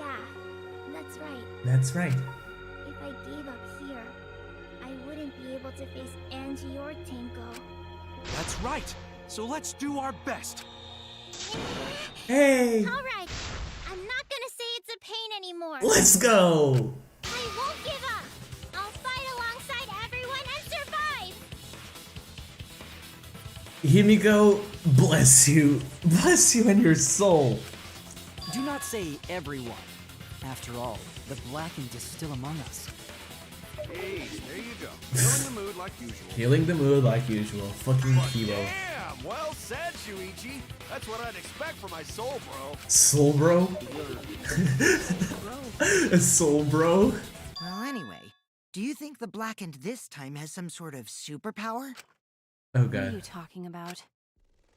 Yeah, that's right. That's right. If I gave up here, I wouldn't be able to face Angie or Tenko. That's right. So let's do our best. Hey! Alright, I'm not gonna say it's a pain anymore. Let's go! I won't give up. I'll fight alongside everyone and survive. Himiko, bless you. Bless you and your soul. Do not say everyone. After all, the blackened is still among us. Hey, there you go. Feeling the mood like usual. Healing the mood like usual. Fucking hero. Damn, well said, Shuichi. That's what I'd expect for my soul, bro. Soul bro? A soul bro? Well, anyway, do you think the blackened this time has some sort of superpower? Oh What are you god. talking about?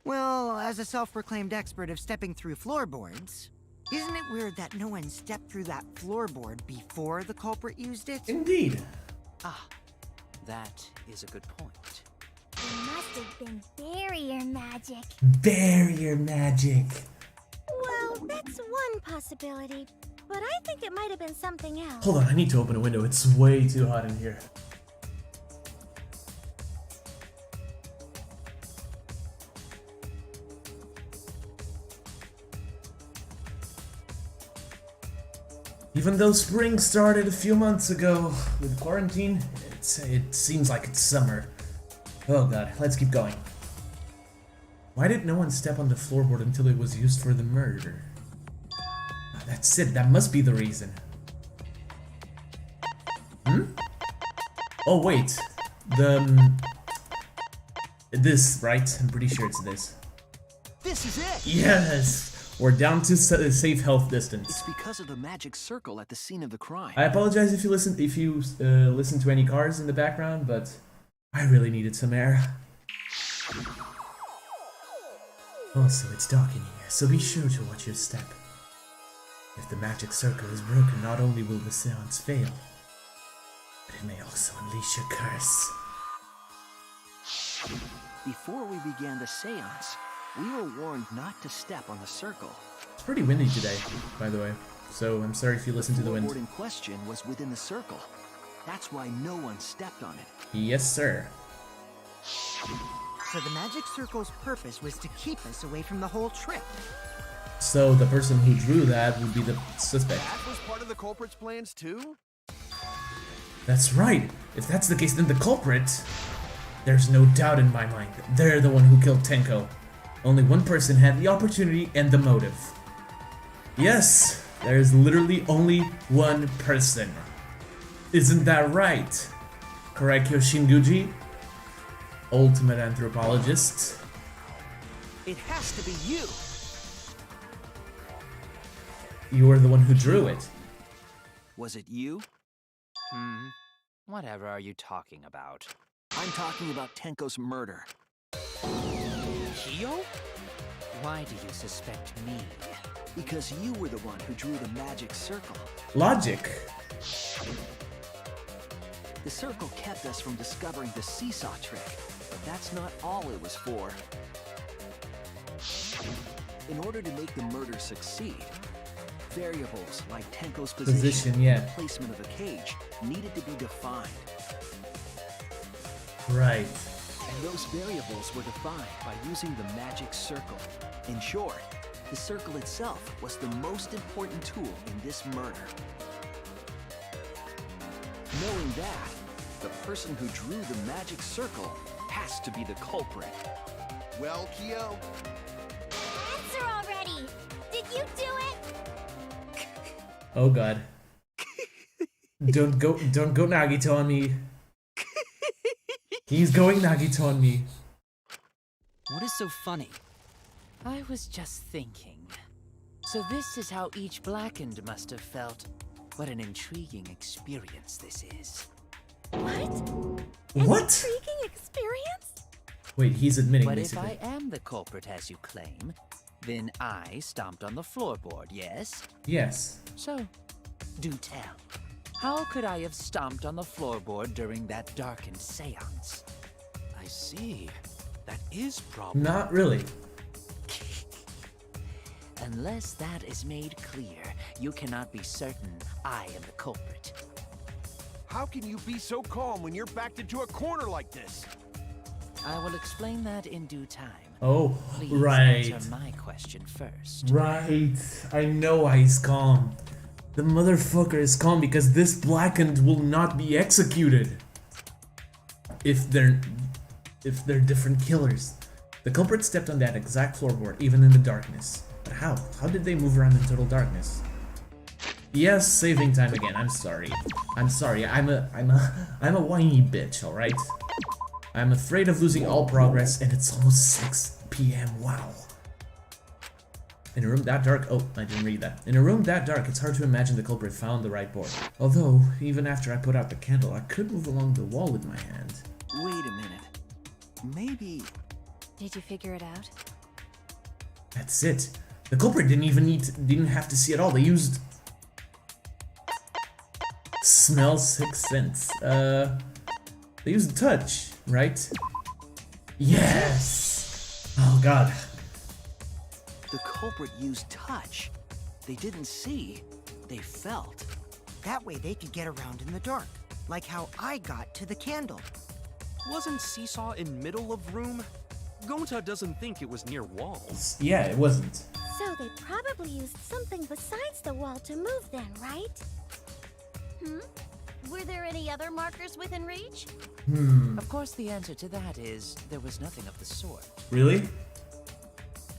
Well, as a self-proclaimed expert of stepping through floorboards, isn't it weird that no one stepped through that floorboard before the culprit used it? Indeed. Ah, that is a good point. It must have been barrier magic. Barrier magic. Well, that's one possibility, but I think it might have been something else. Hold on, I need to open a window. It's way too hot in here. Even though spring started a few months ago with quarantine, it seems like it's summer. Oh god, let's keep going. Why did no one step on the floorboard until it was used for the murder? Ah, that's it, that must be the reason. Oh wait, this, right? I'm pretty sure it's this. This is it! Yes! We're down to safe health distance. It's because of the magic circle at the scene of the crime. I apologize if you listen to any cars in the background, but I really needed some air. Also, it's dark in here, so be sure to watch your step. If the magic circle is broken, not only will the seance fail, but it may also unleash a curse. Before we began the seance, we were warned not to step on the circle. It's pretty windy today, by the way, so I'm sorry if you listen to the The wind. floorboard in question was within the circle. That's why no one stepped on it. Yes, sir. So the magic circle's purpose was to keep us away from the whole trip. So the person who drew that would be the suspect. That was part of the culprit's plans too? That's right. If that's the case, then the culprit... There's no doubt in my mind. They're the one who killed Tenko. Only one person had the opportunity and the motive. Yes, there's literally only one person. Isn't that right? Correct, Shinguji? Ultimate anthropologist. It has to be you! You were the one who drew it. Was it you? Whatever are you talking about? I'm talking about Tenko's murder. Kyo? Why do you suspect me? Because you were the one who drew the magic circle. Logic. The circle kept us from discovering the seesaw trick, but that's not all it was for. In order to make the murder succeed, variables like Tenko's position yeah. and placement of the cage needed to be defined. Right. And those variables were defined by using the magic circle. In short, the circle itself was the most important tool in this murder. Knowing that, the person who drew the magic circle has to be the culprit. Well, Kyo, Answer already! Did you do it? Oh god. Don't go Nagito on me. He's going Nagito on me. What is so funny? I was just thinking. So this is how each blackened must have felt. What an intriguing experience this is. What? What? Intriguing experience? Wait, he's admitting But if basically. I am the culprit as you claim, then I stomped on the floorboard, yes? Yes. So, do tell. How could I have stomped on the floorboard during that darkened seance? I see. That is problem. Not really. Unless that is made clear, you cannot be certain I am the culprit. How can you be so calm when you're backed into a corner like this? I will explain that in due time. Oh, Please right. answer my question first. Right. I know why he's calm. The motherfucker is calm because this blackened will not be executed. If they're different killers. The culprit stepped on that exact floorboard, even in the darkness. But how? How did they move around in total darkness? Yes, saving time again. I'm sorry. I'm sorry. I'm a whiny bitch, alright? I'm afraid of losing all progress, and it's almost 6 p.m. Wow. In a room that dark, oh, I didn't read that. In a room that dark, it's hard to imagine the culprit found the right board. Although, even after I put out the candle, I could move along the wall with my hand. Wait a minute. Maybe... Did you figure it out? That's it. The culprit didn't have to see at all. They used smell, sixth sense. They used touch, right? Yes. Oh god. the culprit used touch. They didn't see, they felt. That way they could get around in the dark, like how I got to the candle. Wasn't Seesaw in middle of room? Gonta doesn't think it was near walls. Yeah, it wasn't. So they probably used something besides the wall to move then, right? Were there any other markers within reach? Of course, the answer to that is there was nothing of the sort. Really?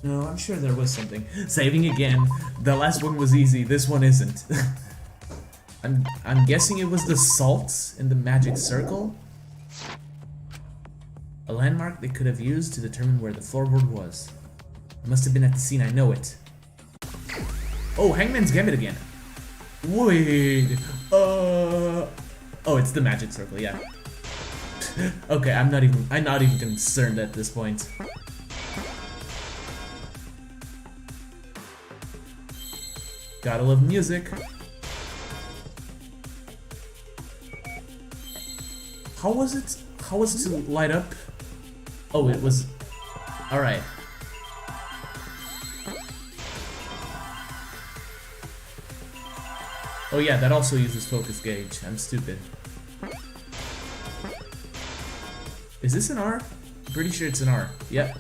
No, I'm sure there was something. Saving again. The last one was easy. This one isn't. I'm guessing it was the salt in the magic circle? A landmark they could have used to determine where the floorboard was. It must have been at the scene, I know it. Oh, Hangman's Gambit again. Wait. Oh, it's the magic circle, yeah. Okay, I'm not even concerned at this point. Gotta love music. How was it to light up? Oh, it was... Alright. Oh yeah, that also uses focus gauge. I'm stupid. Is this an R? I'm pretty sure it's an R. Yep.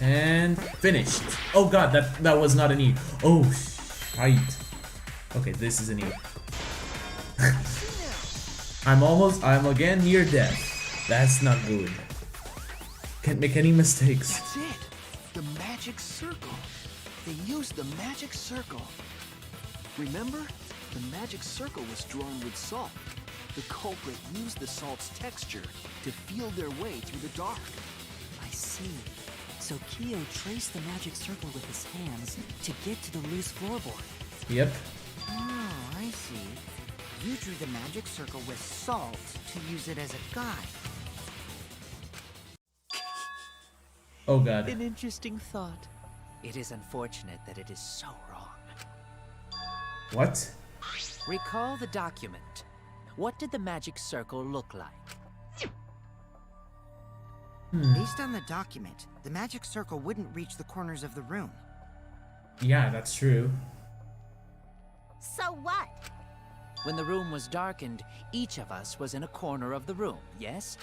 And finished. Oh god, that was not an E. Oh, shite. Okay, this is an E. I'm again near death. That's not good. Can't make any mistakes. That's it! The magic circle. They used the magic circle. Remember? The magic circle was drawn with salt. The culprit used the salt's texture to feel their way through the dark. I see. So Kyo traced the magic circle with his hands to get to the loose floorboard. Yep. Oh, I see. You drew the magic circle with salt to use it as a guide. Oh god. An interesting thought. It is unfortunate that it is so wrong. What? Recall the document. What did the magic circle look like? Based on the document, the magic circle wouldn't reach the corners of the room. Yeah, that's true. So what? When the room was darkened, each of us was in a corner of the room, yes?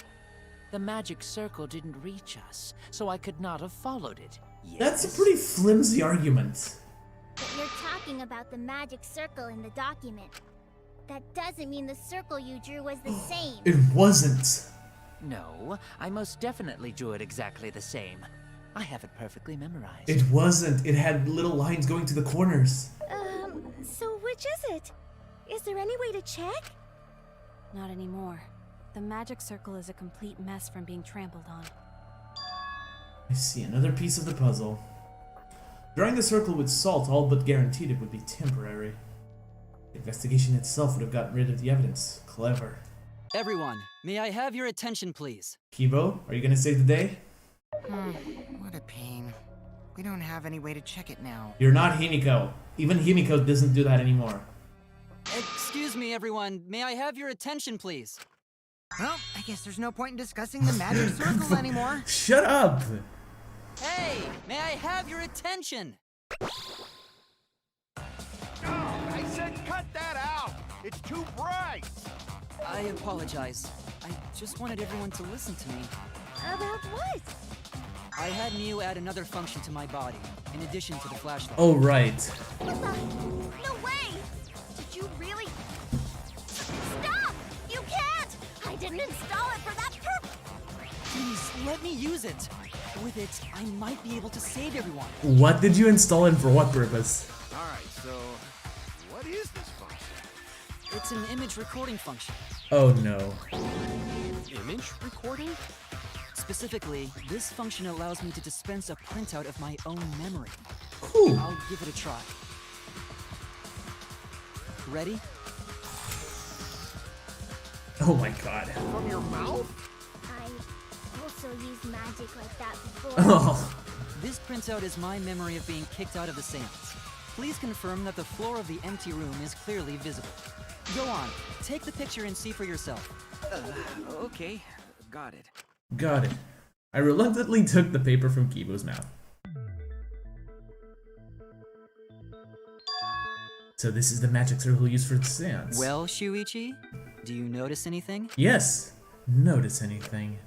The magic circle didn't reach us, so I could not have followed it. Yes? That's a pretty flimsy argument. But you're talking about the magic circle in the document. That doesn't mean the circle you drew was the same. It wasn't. No, I most definitely drew it exactly the same. I have it perfectly memorized. It wasn't. It had little lines going to the corners. So which is it? Is there any way to check? Not anymore. The magic circle is a complete mess from being trampled on. I see another piece of the puzzle. Drawing the circle with salt all but guaranteed it would be temporary. The investigation itself would have gotten rid of the evidence. Clever. Everyone, may I have your attention, please? Kibo, are you gonna save the day? What a pain. We don't have any way to check it now. You're not Himiko. Even Himiko doesn't do that anymore. Excuse me, everyone. May I have your attention, please? Well, I guess there's no point in discussing the magic circle anymore. Shut up! Hey, may I have your attention? Oh, I said cut that out! It's too bright! I apologize. I just wanted everyone to listen to me. About what? I had Mew add another function to my body, in addition to the flashlight. Oh, right. What the? No way! Did you really? Stop! You can't! I didn't install it for that purpose! Please, let me use it. With it, I might be able to save everyone. What did you install and for what purpose? Alright, so what is this function? It's an image recording function. Oh no. Image recording? Specifically, this function allows me to dispense a printout of my own memory. Cool. I'll give it a try. Ready? Oh my god. From your mouth? I also used magic like that before. Oh. This printout is my memory of being kicked out of the seance. Please confirm that the floor of the empty room is clearly visible. Go on, take the picture and see for yourself. Okay, got it. Got it. I reluctantly took the paper from Kibo's mouth. So this is the magic circle used for the seance. Well, Shuichi, do you notice anything? Yes. Notice anything?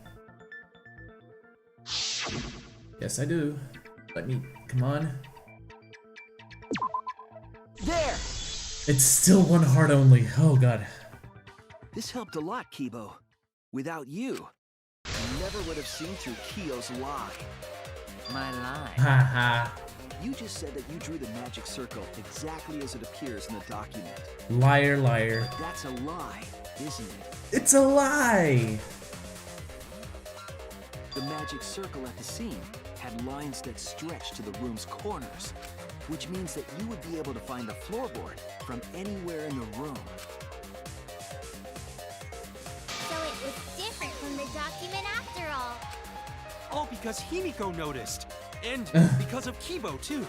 Yes, I do. Let me... Come on. There! It's still one heart only. Oh god. This helped a lot, Kibo. Without you, I never would have seen through Kyo's lie. My lie. Haha. You just said that you drew the magic circle exactly as it appears in the document. Liar, liar. That's a lie, isn't it? It's a lie! The magic circle at the seam had lines that stretched to the room's corners, which means that you would be able to find the floorboard from anywhere in the room. So it was different from the document after all. All because Himiko noticed. And because of Kibo, too.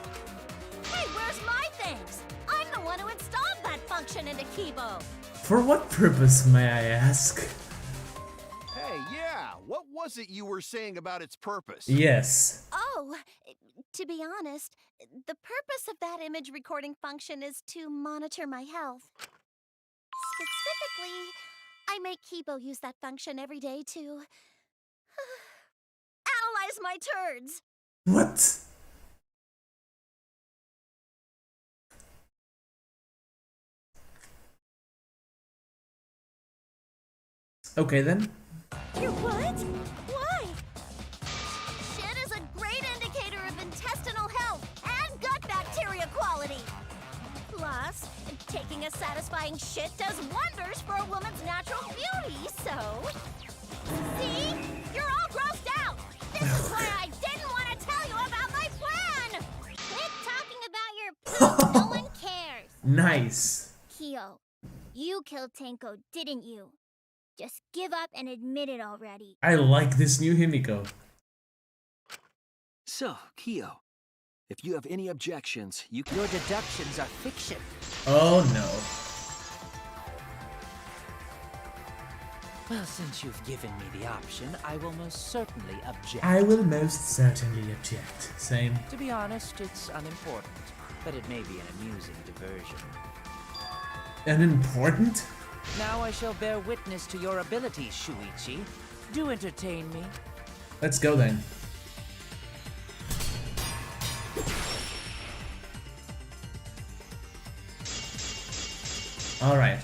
Hey, where's my things? I'm the one who installed that function into Kibo. For what purpose, may I ask? Hey, yeah, what was it you were saying about its purpose? Yes. Oh, to be honest, the purpose of that image recording function is to monitor my health. Specifically, I make Kibo use that function every day to analyze my turds. What? Okay then. You what? Why? Shit is a great indicator of intestinal health and gut bacteria quality. Plus, taking a satisfying shit does wonders for a woman's natural beauty, so... See? You're all grossed out! This is why I didn't want to tell you about my plan! Quit talking about your poop, no one cares! Nice. Kyo, you killed Tenko, didn't you? Just give up and admit it already. I like this new Himiko. So, Kyo, if you have any objections, you can... Your deductions are fiction. Oh no. Well, since you've given me the option, I will most certainly object. I will most certainly object. Same. To be honest, it's unimportant, but it may be an amusing diversion. Unimportant? Now I shall bear witness to your abilities, Shuichi. Do entertain me. Let's go then. Alright.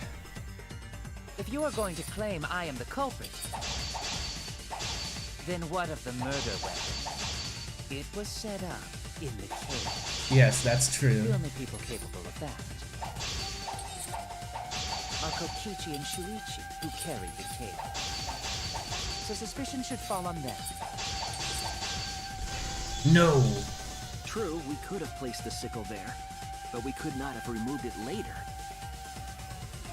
If you are going to claim I am the culprit, then what of the murder weapon? It was set up in the cage. Yes, that's true. The only people capable of that are Kokichi and Shuichi, who carried the cage. So suspicion should fall on them. No. True, we could have placed the sickle there, but we could not have removed it later.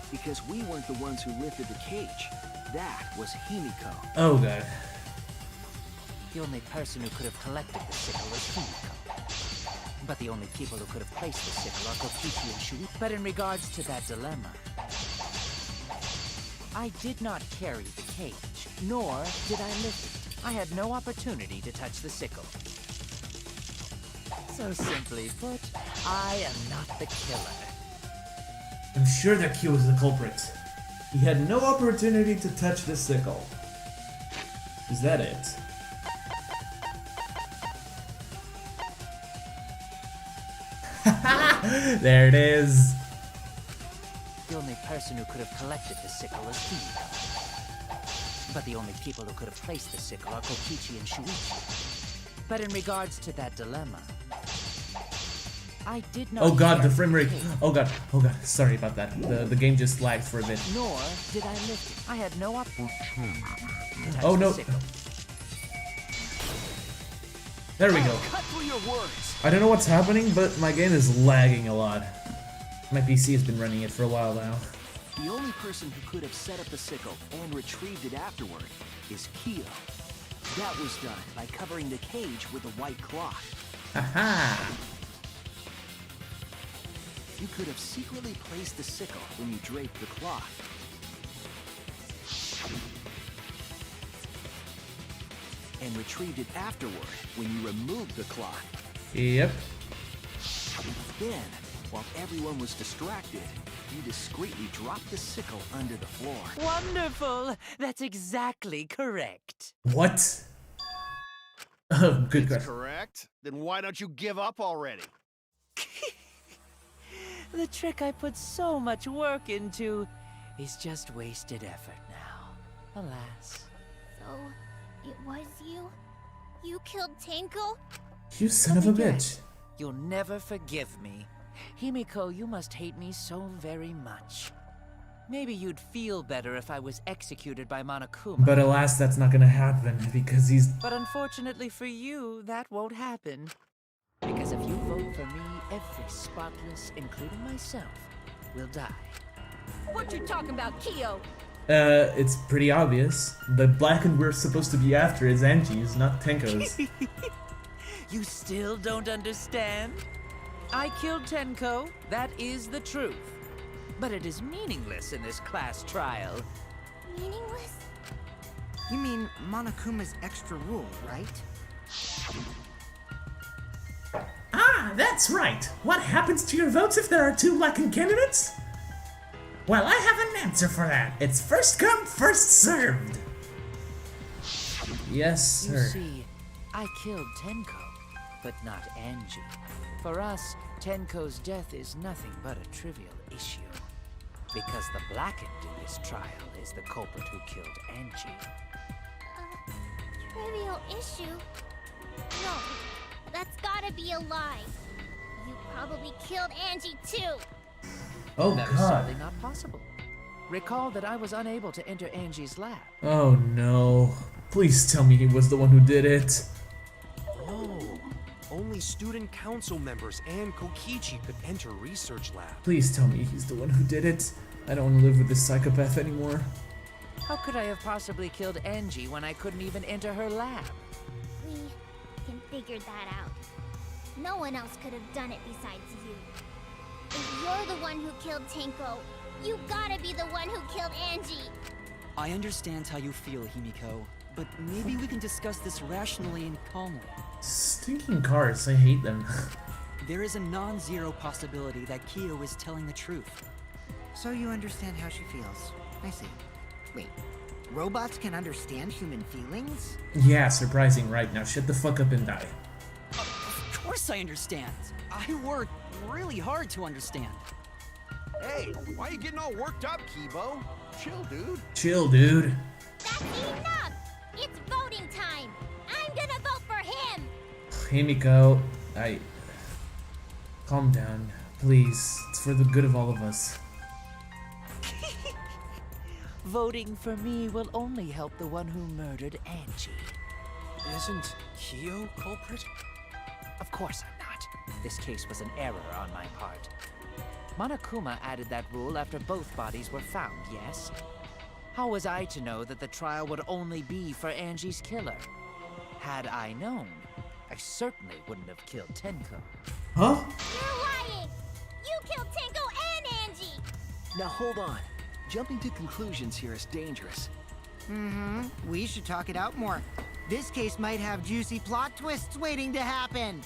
Because we weren't the ones who lifted the cage. That was Himiko. Oh god. The only person who could have collected the sickle was Himiko. But the only people who could have placed the sickle are Kokichi and Shuichi. But in regards to that dilemma, I did not carry the cage, nor did I lift it. I had no opportunity to touch the sickle. So simply put, I am not the killer. I'm sure that Q was the culprit. He had no opportunity to touch the sickle. Is that it? There it is. The only person who could have collected the sickle is Himiko. But the only people who could have placed the sickle are Kokichi and Shuichi. But in regards to that dilemma, I did not. Oh god, the carry frame rate. cage, Oh god, sorry about that. The game just lagged for a bit. Nor did I lift it. I had no opportunity to touch Oh the no. sickle. There we go. Cut through your words. I don't know what's happening, but my game is lagging a lot. My PC has been running it for a while now. The only person who could have set up the sickle and retrieved it afterward is Kyo. That was done by covering the cage with a white cloth. Haha! You could have secretly placed the sickle when you draped the cloth. And retrieved it afterward when you removed the cloth. Yep. Then, while everyone was distracted, you discreetly dropped the sickle under the floor. Wonderful! That's exactly correct. What? Oh, good It's question. correct. Then why don't you give up already? The trick I put so much work into is just wasted effort now. Alas. So, it was you? You killed Tenko? You son of a Let me bitch. guess. You'll never forgive me. Himiko, you must hate me so very much. Maybe you'd feel better if I was executed by Monokuma. But alas, that's not gonna happen because he's. But unfortunately for you, that won't happen. Because if you vote for me, every spotless, including myself, will die. What you talking about, Kyo? It's pretty obvious. The blackened we're supposed to be after is Angie's, not Tenko's. You still don't understand? I killed Tenko, that is the truth. But it is meaningless in this class trial. Meaningless? You mean Monokuma's extra rule, right? Ah, that's right. What happens to your votes if there are two blackened candidates? Well, I have an answer for that. It's first come, first served. Yes, You sir. see, I killed Tenko, but not Angie. For us, Tenko's death is nothing but a trivial issue. Because the blackened in this trial is the culprit who killed Angie. Trivial issue? No, that's gotta be a lie. You probably killed Angie too. Oh That is god. simply not possible. Recall that I was unable to enter Angie's lab. Oh no. Please tell me he was the one who did it. No. Only student council members and Kokichi could enter research lab. Please tell me he's the one who did it. I don't want to live with this psychopath anymore. How could I have possibly killed Angie when I couldn't even enter her lab? We can figure that out. No one else could have done it besides you. If you're the one who killed Tenko, you gotta be the one who killed Angie. I understand how you feel, Himiko, but maybe we can discuss this rationally and calmly. Stinking cars, I hate them. There is a non-zero possibility that Kyo is telling the truth. So you understand how she feels. I see. Wait, robots can understand human feelings? Yeah, surprising, right? Now shut the fuck up and die. Of course I understand. I worked really hard to understand. Hey, why are you getting all worked up, Kibo? Chill, dude. Chill, dude. That's enough! It's voting time! I'm gonna vote for him! Himiko, calm down, please. It's for the good of all of us. Voting for me will only help the one who murdered Angie. Isn't Kyo culprit? Of course I'm not. This case was an error on my part. Monokuma added that rule after both bodies were found, yes? How was I to know that the trial would only be for Angie's killer? Had I known, I certainly wouldn't have killed Tenko. Huh? You're lying! You killed Tenko and Angie! Now hold on. Jumping to conclusions here is dangerous. Mm-hmm. We should talk it out more. This case might have juicy plot twists waiting to happen.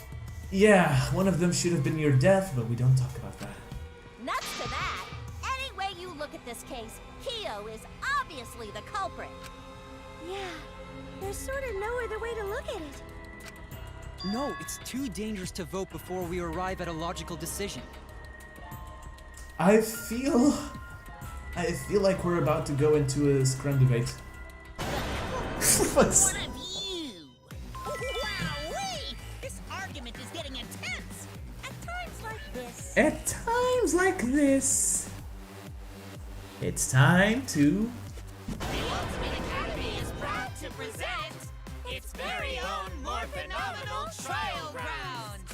Yeah, one of them should have been your death, but we don't talk about that. Nuts to that! Any way you look at this case, Kyo is obviously the culprit. Yeah, there's sort of no other way to look at it. No, it's too dangerous to vote before we arrive at a logical decision. I feel like we're about to go into a scrum debate. What's... One of you! Wowee! This argument is getting intense! At times like this. At times like this, it's time to... The Ultimate Academy is proud to present its very own more phenomenal trial grounds!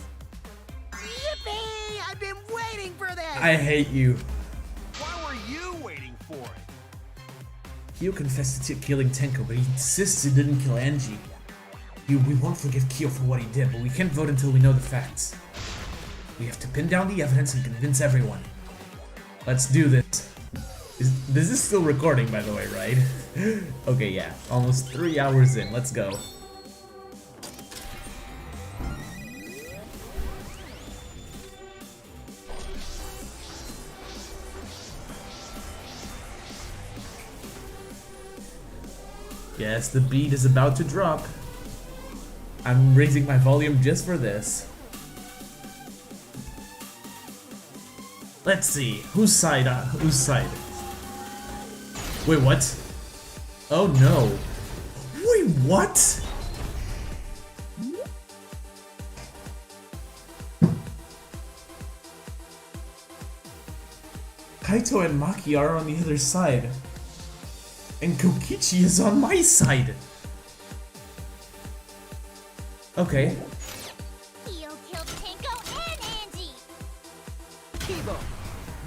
Yippee! I've been waiting for this! I hate you. Why were you waiting for it? Kyo confessed to killing Tenko, but he insists he didn't kill Angie. We won't forgive Kyo for what he did, but we can't vote until we know the facts. We have to pin down the evidence and convince everyone. Let's do this. This is still recording, by the way, right? Okay, yeah. Almost 3 hours in. Let's go. Yes, the beat is about to drop. I'm raising my volume just for this. Let's see, whose side? Whose side? Wait, what? Oh no. Wait, what? Kaito and Maki are on the other side. And Kokichi is on my side. Okay. Kyo killed Tenko and Angie! Kibo,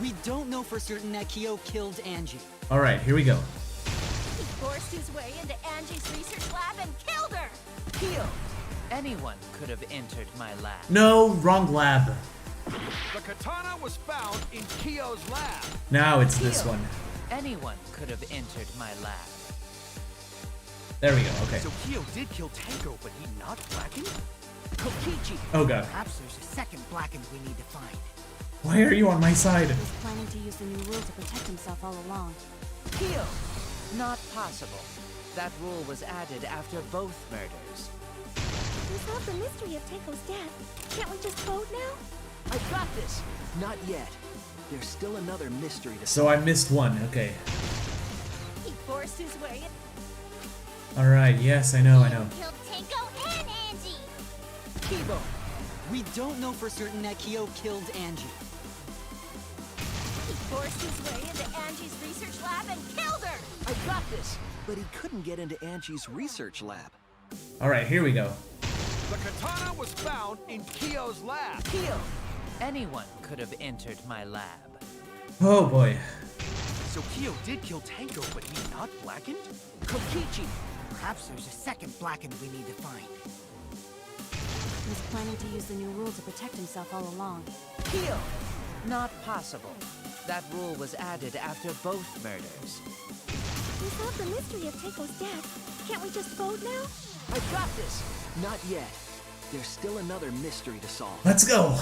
we don't know for certain that Kyo killed Angie. Alright, here we go. He forced his way into Angie's research lab and killed her! Kyo, anyone could have entered my lab. No, wrong lab. The katana was found in Kyo's lab. Now it's this one. Anyone could have entered my lab. There we go, okay. So Kyo did kill Tenko, but he not blackened? Kokichi! Oh god. Perhaps there's a second blackened we need to find. Why are you on my side? He was planning to use the new rule to protect himself all along. Kyo, not possible. That rule was added after both murders. We solved the mystery of Tenko's death. Can't we just vote now? I got this! Not yet. There's still another mystery to So I missed one, okay. He forced his way in. Alright, yes, I know. Killed Tenko and Angie! Kibo, we don't know for certain that Kyo killed Angie. He forced his way into Angie's research lab and killed her! I got this! But he couldn't get into Angie's research lab. Alright, here we go. The katana was found in Kyo's lab. Kyo, anyone could have entered my lab. Oh boy. So Kyo did kill Tenko, but he not blackened? Kokichi! Perhaps there's a second blackened we need to find. He was planning to use the new rule to protect himself all along. Kyo, not possible. That rule was added after both murders. We solved the mystery of Tenko's death. Can't we just vote now? I got this! Not yet. There's still another mystery to solve. Let's go.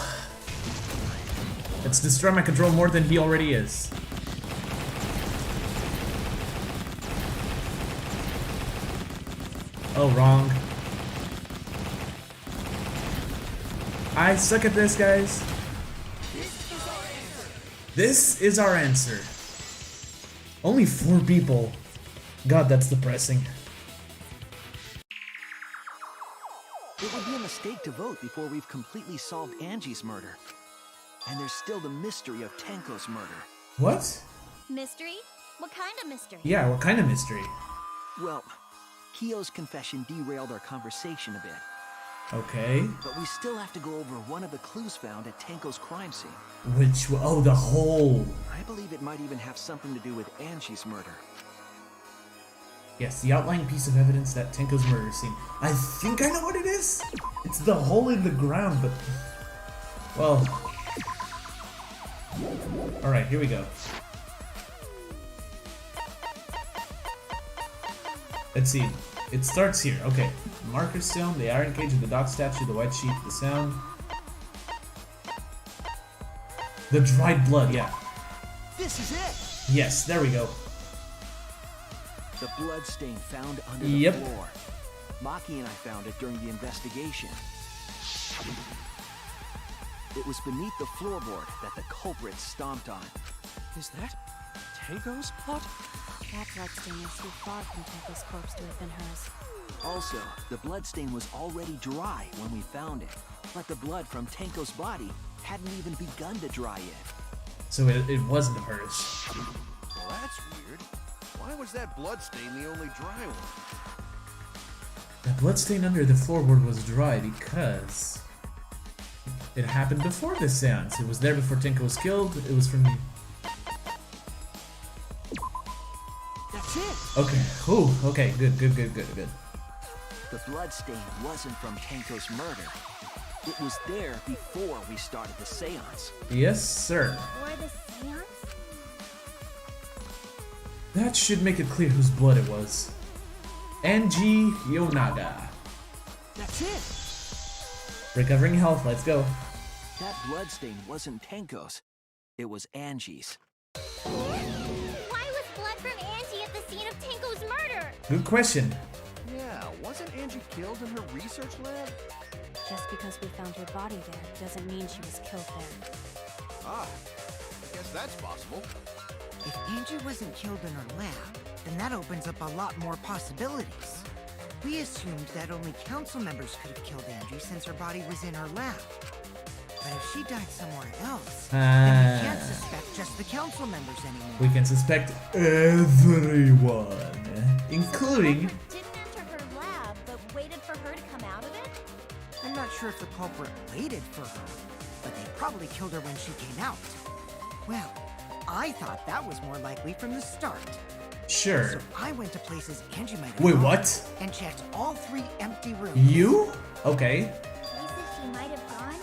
Let's destroy my control more than he already is. Oh, wrong. I suck at this, guys. This is our answer. Only 4 people. God, that's depressing. It would be a mistake to vote before we've completely solved Angie's murder. And there's still the mystery of Tenko's murder. What? Mystery? What kind of mystery? Yeah, what kind of mystery? Well, Kyo's confession derailed our conversation a bit. Okay. But we still have to go over one of the clues found at Tenko's crime scene. Which, oh, the hole. I believe it might even have something to do with Angie's murder. Yes, the outlying piece of evidence that Tenko's murder scene. I think I know what it is. It's the hole in the ground, but... Well... Alright, here we go. Let's see. It starts here. Okay. The marker stone, the iron cage with the dog statue, the white sheep, the sound. The dried blood, yeah. This is it! Yes, there we go. The blood stain found under Yep. the floor. Maki and I found it during the investigation. It was beneath the floorboard that the culprit stomped on. Is that Tenko's blood? That bloodstain is too far from Tenko's corpse to have been hers. Also, the blood stain was already dry when we found it. But the blood from Tenko's body hadn't even begun to dry yet. So it wasn't hers. Well, that's weird. Why was that blood stain the only dry one? The bloodstain under the floorboard was dry because it happened before this seance. It was there before Tenko was killed. It was from the... That's it! Okay. Ooh, okay. Good. The blood stain wasn't from Tenko's murder. It was there before we started the seance. Yes, sir. Or the seance? That should make it clear whose blood it was. Angie Yonaga. That's it! Recovering health, let's go. That blood stain wasn't Tenko's. It was Angie's. Why was blood from Angie at the scene of Tenko's murder? Good question. Yeah, wasn't Angie killed in her research lab? Just because we found her body there doesn't mean she was killed there. Ah, I guess that's possible. If Angie wasn't killed in her lab, then that opens up a lot more possibilities. We assumed that only council members could have killed Angie since her body was in her lab. But if she died somewhere else, then we can't suspect just the council members anymore. We can suspect everyone, including... Didn't enter her lab, but waited for her to come out of it? I'm not sure if the culprit waited for her, but they probably killed her when she came out. Well, I thought that was more likely from the start. Sure. So I went to places Angie might have Wait, gone what? and checked all 3 empty rooms. You? Okay. Places she might have gone?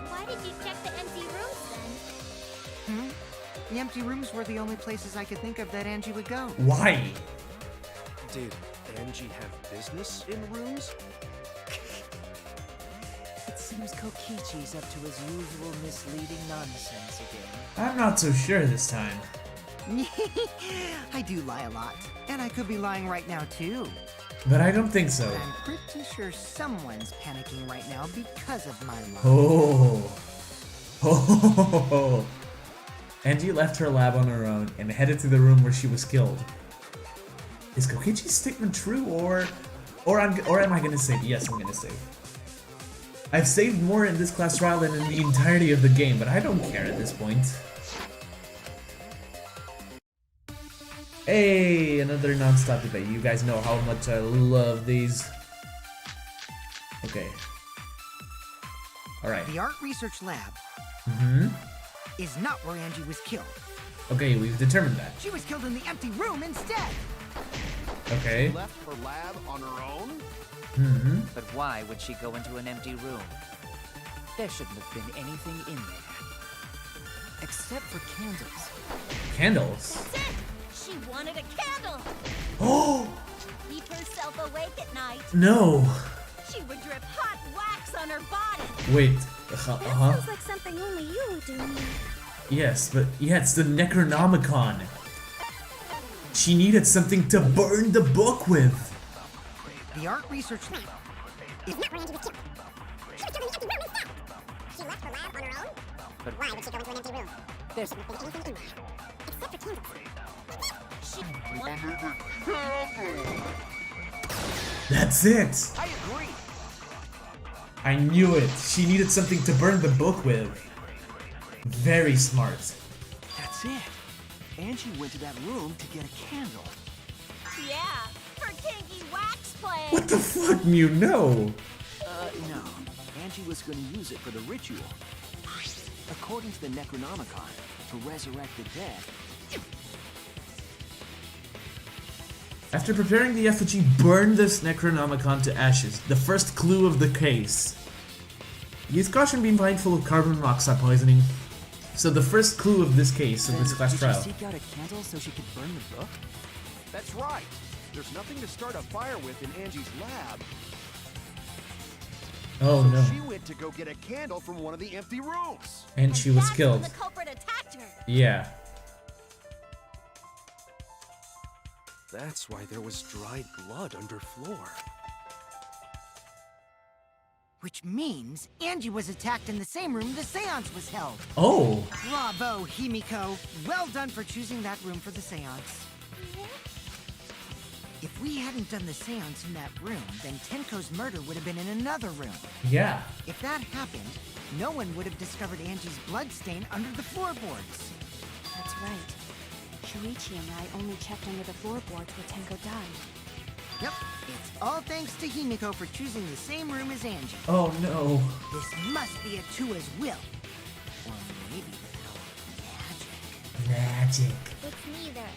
Why did you check the empty rooms then? The empty rooms were the only places I could think of that Angie would go. Why? Did Angie have business in rooms? It seems Kokichi's up to his usual misleading nonsense again. I'm not so sure this time. I do lie a lot, and I could be lying right now too. But I don't think so. But I'm pretty sure someone's panicking right now because of my lie. Oh. Angie left her lab on her own and headed to the room where she was killed. Is Kokichi's statement true, or am I gonna save? Yes, I'm gonna save. I've saved more in this class trial than in the entirety of the game, but I don't care at this point. Hey, another non-stop debate. You guys know how much I love these. Okay. Alright. The art research lab is not where Angie was killed. Okay, we've determined that. She was killed in the empty room instead. Okay. She left her lab on her own? But why would she go into an empty room? There shouldn't have been anything in there. Except for candles. Candles? That's it! She wanted a candle! Oh! Keep herself awake at night. No! She would drip hot wax on her body. Wait. That sounds like something only you would do. Yes, but yeah, it's the Necronomicon. She needed something to burn the book with. The art research lab is not where Angie was killed. She was killed in the empty room instead. She left her lab on her own? But why would she go into an empty room? There's There shouldn't have been anything in there. Except for candles. She wanted That's it! I agree! I knew it. She needed something to burn the book with. Very smart. That's it. Angie went to that room to get a candle. Yeah, her kinky wax play. What the fuck, Mew? No! No. Angie was going to use it for the ritual. According to the Necronomicon, to resurrect the dead. After preparing the effigy, burn this Necronomicon to ashes. The first clue of the case. Use caution, be mindful of carbon monoxide poisoning. So the first clue of this case, of this class trial. Did she seek out a candle so she could burn the book? That's right. There's nothing to start a fire with in Angie's lab. Oh So no. she went to go get a candle from one of the empty rooms. And she was That's killed. when the culprit attacked her. Yeah. That's why there was dried blood underfloor. Which means Angie was attacked in the same room the seance was held. Oh. Bravo, Himiko. Well done for choosing that room for the seance. If we hadn't done the seance in that room, then Tenko's murder would have been in another room. Yeah. If that happened, no one would have discovered Angie's blood stain under the floorboards. That's right. Shuichi and I only checked under the floorboards where Tenko died. Yep, it's all thanks to Himiko for choosing the same room as Angie. Oh no. This must be a Tua's will. Or maybe the power of magic. Magic. It's neither.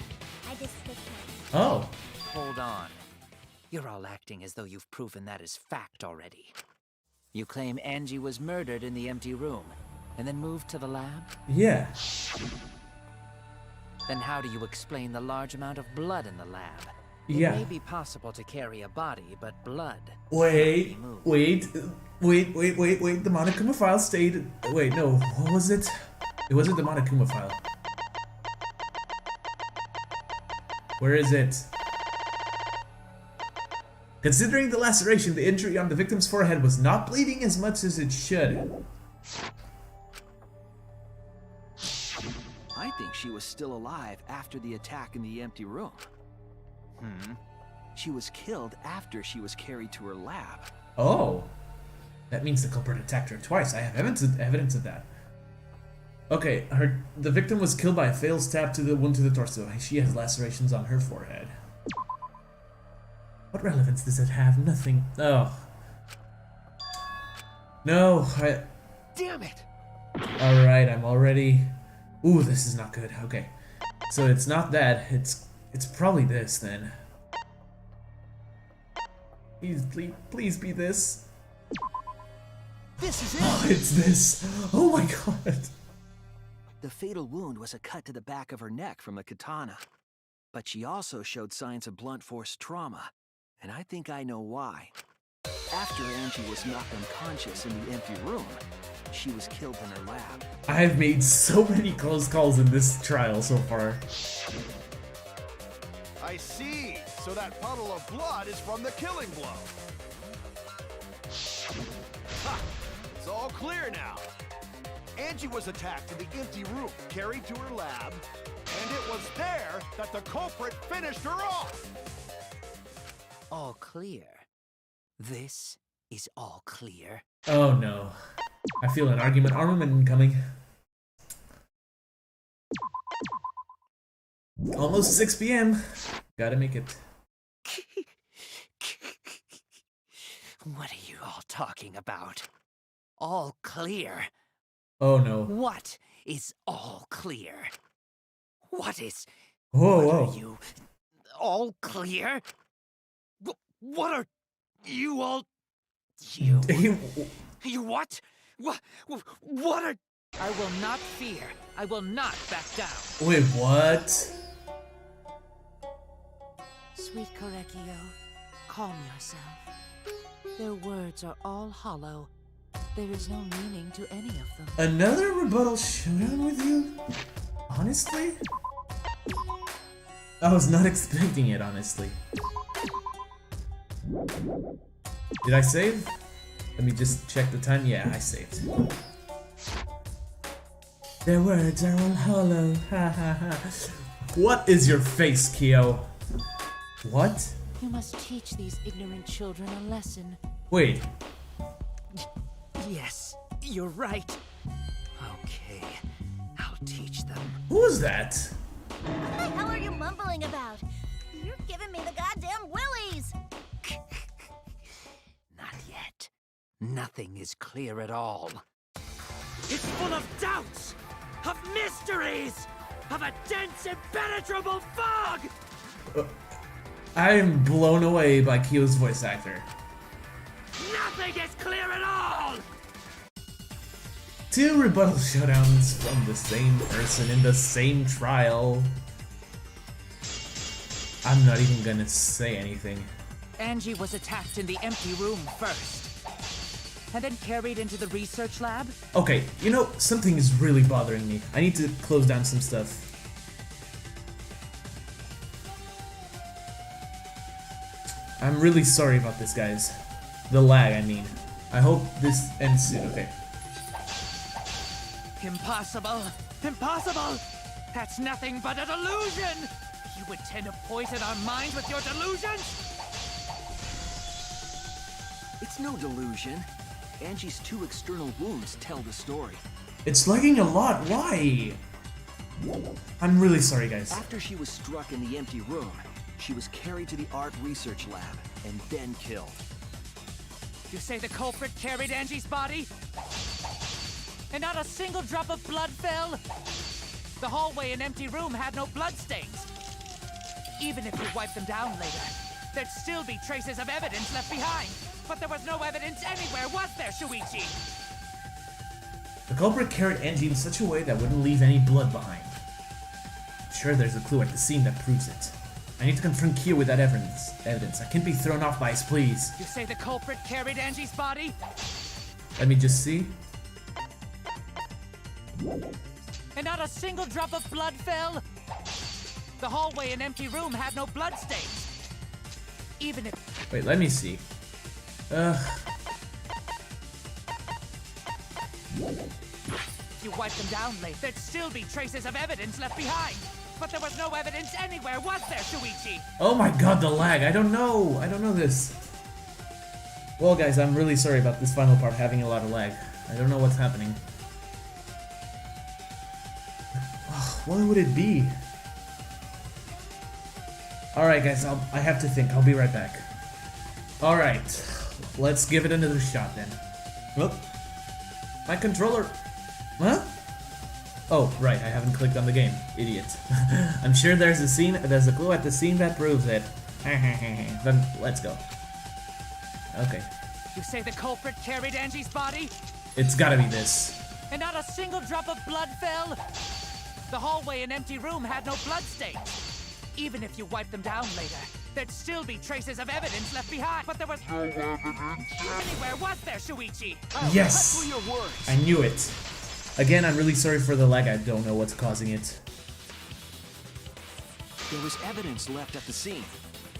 I just picked her. Oh. Hold on. You're all acting as though you've proven that as fact already. You claim Angie was murdered in the empty room, and then moved to the lab? Yeah. Then how do you explain the large amount of blood in the lab? Yeah. It may be possible to carry a body, but blood... Wait. can't be moved. Wait. The Monokuma file stayed. Wait, no. What was it? It wasn't the Monokuma file. Where is it? Considering the laceration, the injury on the victim's forehead was not bleeding as much as it should. I think she was still alive after the attack in the empty room. She was killed after she was carried to her lab. Oh. That means the culprit attacked her twice. I have evidence of that. Okay, the victim was killed by a failed stab to the wound to the torso. She has lacerations on her forehead. What relevance does it have? Nothing. Oh. No, Damn it! Alright, I'm already... Ooh, this is not good. Okay. So it's not that. It's probably this, then. Please be this. This is it! Oh, it's this. Oh my god. The fatal wound was a cut to the back of her neck from the katana. But she also showed signs of blunt force trauma. And I think I know why. After Angie was knocked unconscious in the empty room, she was killed in her lab. I've made so many close calls in this trial so far. I see. So that puddle of blood is from the killing blow. Ha! It's all clear now. Angie was attacked in the empty room, carried to her lab, and it was there that the culprit finished her off. All clear. This is all clear. Oh no. I feel an armament incoming. Almost 6 p.m. Gotta make it. What are you all talking about? All clear. Oh no. What is all clear? What is... Whoa, what whoa. are you... all clear? What are you all... You... You what? What are... I will not fear. I will not back down. Wait, what? Sweet Korekio, calm yourself. Their words are all hollow. There is no meaning to any of them. Another rebuttal showdown with you? Honestly? I was not expecting it, honestly. Did I save? Let me just check the time. Yeah, I saved. Their words are all hollow. Ha ha ha. What is your face, Kyo? What? You must teach these ignorant children a lesson. Wait. Yes, you're right. Okay, I'll teach them. Who is that? What the hell are you mumbling about? You're giving me the goddamn willies! Not yet. Nothing is clear at all. It's full of doubts, of mysteries, of a dense, impenetrable fog! I am blown away by Kyo's voice actor. Nothing is clear at all! 2 rebuttal showdowns from the same person in the same trial. I'm not even gonna say anything. Angie was attacked in the empty room first, and then carried into the research lab? Okay, you know, something is really bothering me. I need to close down some stuff. I'm really sorry about this, guys. The lag, I mean. I hope this ends soon, okay. Impossible! Impossible! That's nothing but a delusion! You intend to poison our minds with your delusions? It's no delusion. Angie's 2 external wounds tell the story. It's lagging a lot, why? I'm really sorry, guys. After she was struck in the empty room, she was carried to the art research lab and then killed. You say the culprit carried Angie's body? And not a single drop of blood fell? The hallway and empty room had no bloodstains. Even if you wiped them down later, there'd still be traces of evidence left behind. But there was no evidence anywhere, was there, Shuichi? The culprit carried Angie in such a way that wouldn't leave any blood behind. Sure, there's a clue at the scene that proves it. I need to confront Kyo with that evidence. I can't be thrown off by his pleas. You say the culprit carried Angie's body? Let me just see. And not a single drop of blood fell? The hallway and empty room had no bloodstains. Even if... Wait, let me see. You wiped them down late, there'd still be traces of evidence left behind. But there was no evidence anywhere, was there, Shuichi? Oh my god, the lag. I don't know. I don't know this. Well, guys, I'm really sorry about this final part having a lot of lag. I don't know what's happening. What would it be? Alright, guys, I have to think. I'll be right back. Alright. Let's give it another shot then. Whoop. My controller. Huh? Oh, right, I haven't clicked on the game. Idiot. I'm sure there's a clue at the scene that proves it. Then let's go. Okay. You say the culprit carried Angie's body? It's gotta be this. And not a single drop of blood fell? The hallway and empty room had no bloodstains. Even if you wiped them down later, there'd still be traces of evidence left behind. But there was no evidence anywhere, was there, Shuichi? Yes! Cut through your words. I knew it. Again, I'm really sorry for the lag. I don't know what's causing it. There was evidence left at the scene.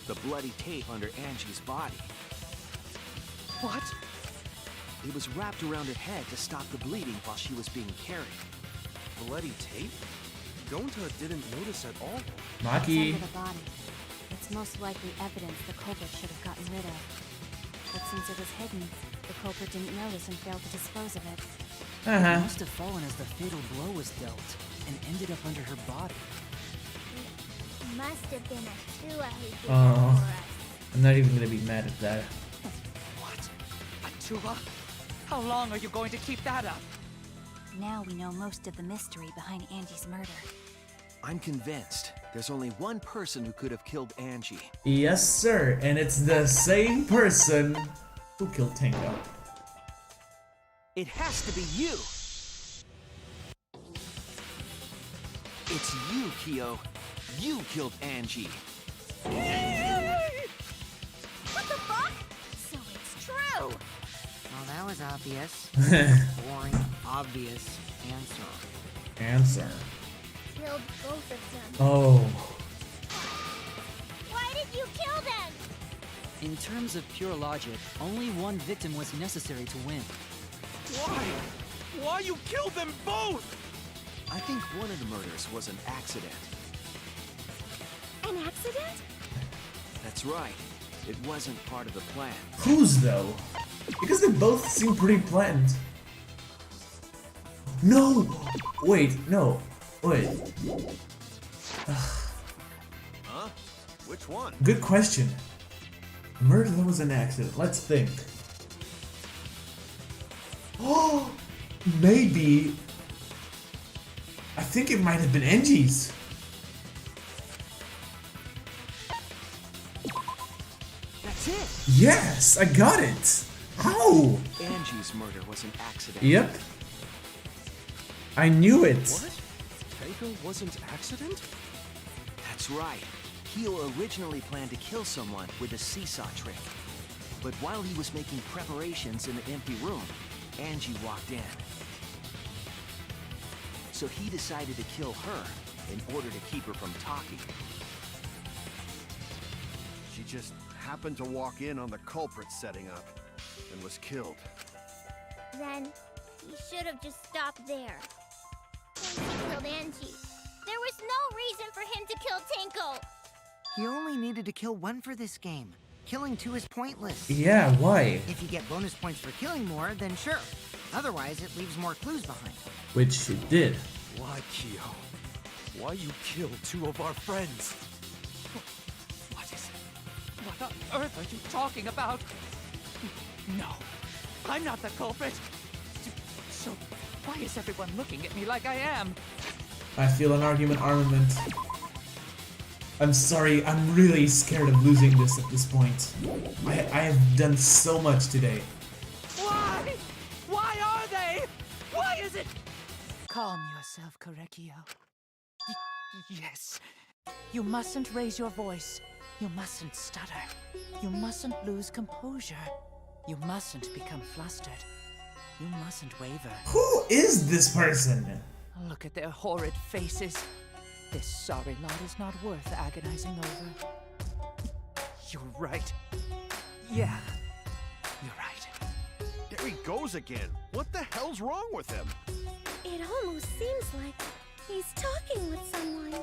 The bloody tape under Angie's body. What? It was wrapped around her head to stop the bleeding while she was being carried. Bloody tape? Gonta didn't notice at all. Maki. It's under the body. It's most likely evidence the culprit should have gotten rid of. But since it was hidden, the culprit didn't notice and failed to dispose of it. It must have fallen as the fatal blow was dealt, and ended up under her body. It must have been a Tua who did that Oh. for us. I'm not even gonna be mad at that. What? Atua? How long are you going to keep that up? Now we know most of the mystery behind Angie's murder. I'm convinced there's only one person who could have killed Angie. Yes, sir. And it's the same person who killed Tenko. It has to be you! It's you, Kyo. You killed Angie. What the fuck? So it's true! Well, that was obvious. Boring, obvious answer. Answer. Killed both of them. Oh. Why did you kill them? In terms of pure logic, only one victim was necessary to win. Why? Why you killed them both? I think one of the murders was an accident. An accident? That's right. It wasn't part of the plan. Whose though? Because they both seem pretty planned. No! Wait, no. Wait. Huh? Which one? Good question. Murder that was an accident. Let's think. Oh, maybe. I think it might have been Angie's. That's it! Yes, I got it. How? Angie's murder was an accident. Yep. I knew it. What? Tenko wasn't accident? That's right. Kyo originally planned to kill someone with a seesaw trick. But while he was making preparations in the empty room, Angie walked in. So he decided to kill her in order to keep her from talking. She just happened to walk in on the culprit setting up and was killed. Then he should have just stopped there. Once he killed Angie, there was no reason for him to kill Tenko. He only needed to kill one for this game. Killing two is pointless. Yeah, why? If you get bonus points for killing more, then sure. Otherwise, it leaves more clues behind. Which it did. Why, Kyo? Why you killed two of our friends? What is it? What on earth are you talking about? No, I'm not the culprit. So, why is everyone looking at me like I am? I feel an argument armament. I'm sorry, I'm really scared of losing this at this point. I have done so much today. Why? Why are they? Why is it? Calm yourself, Korekio. Yes. You mustn't raise your voice. You mustn't stutter. You mustn't lose composure. You mustn't become flustered. You mustn't waver. Who is this person? Look at their horrid faces. This sorry lot is not worth agonizing over. You're right. Yeah, you're right. There he goes again. What the hell's wrong with him? It almost seems like he's talking with someone.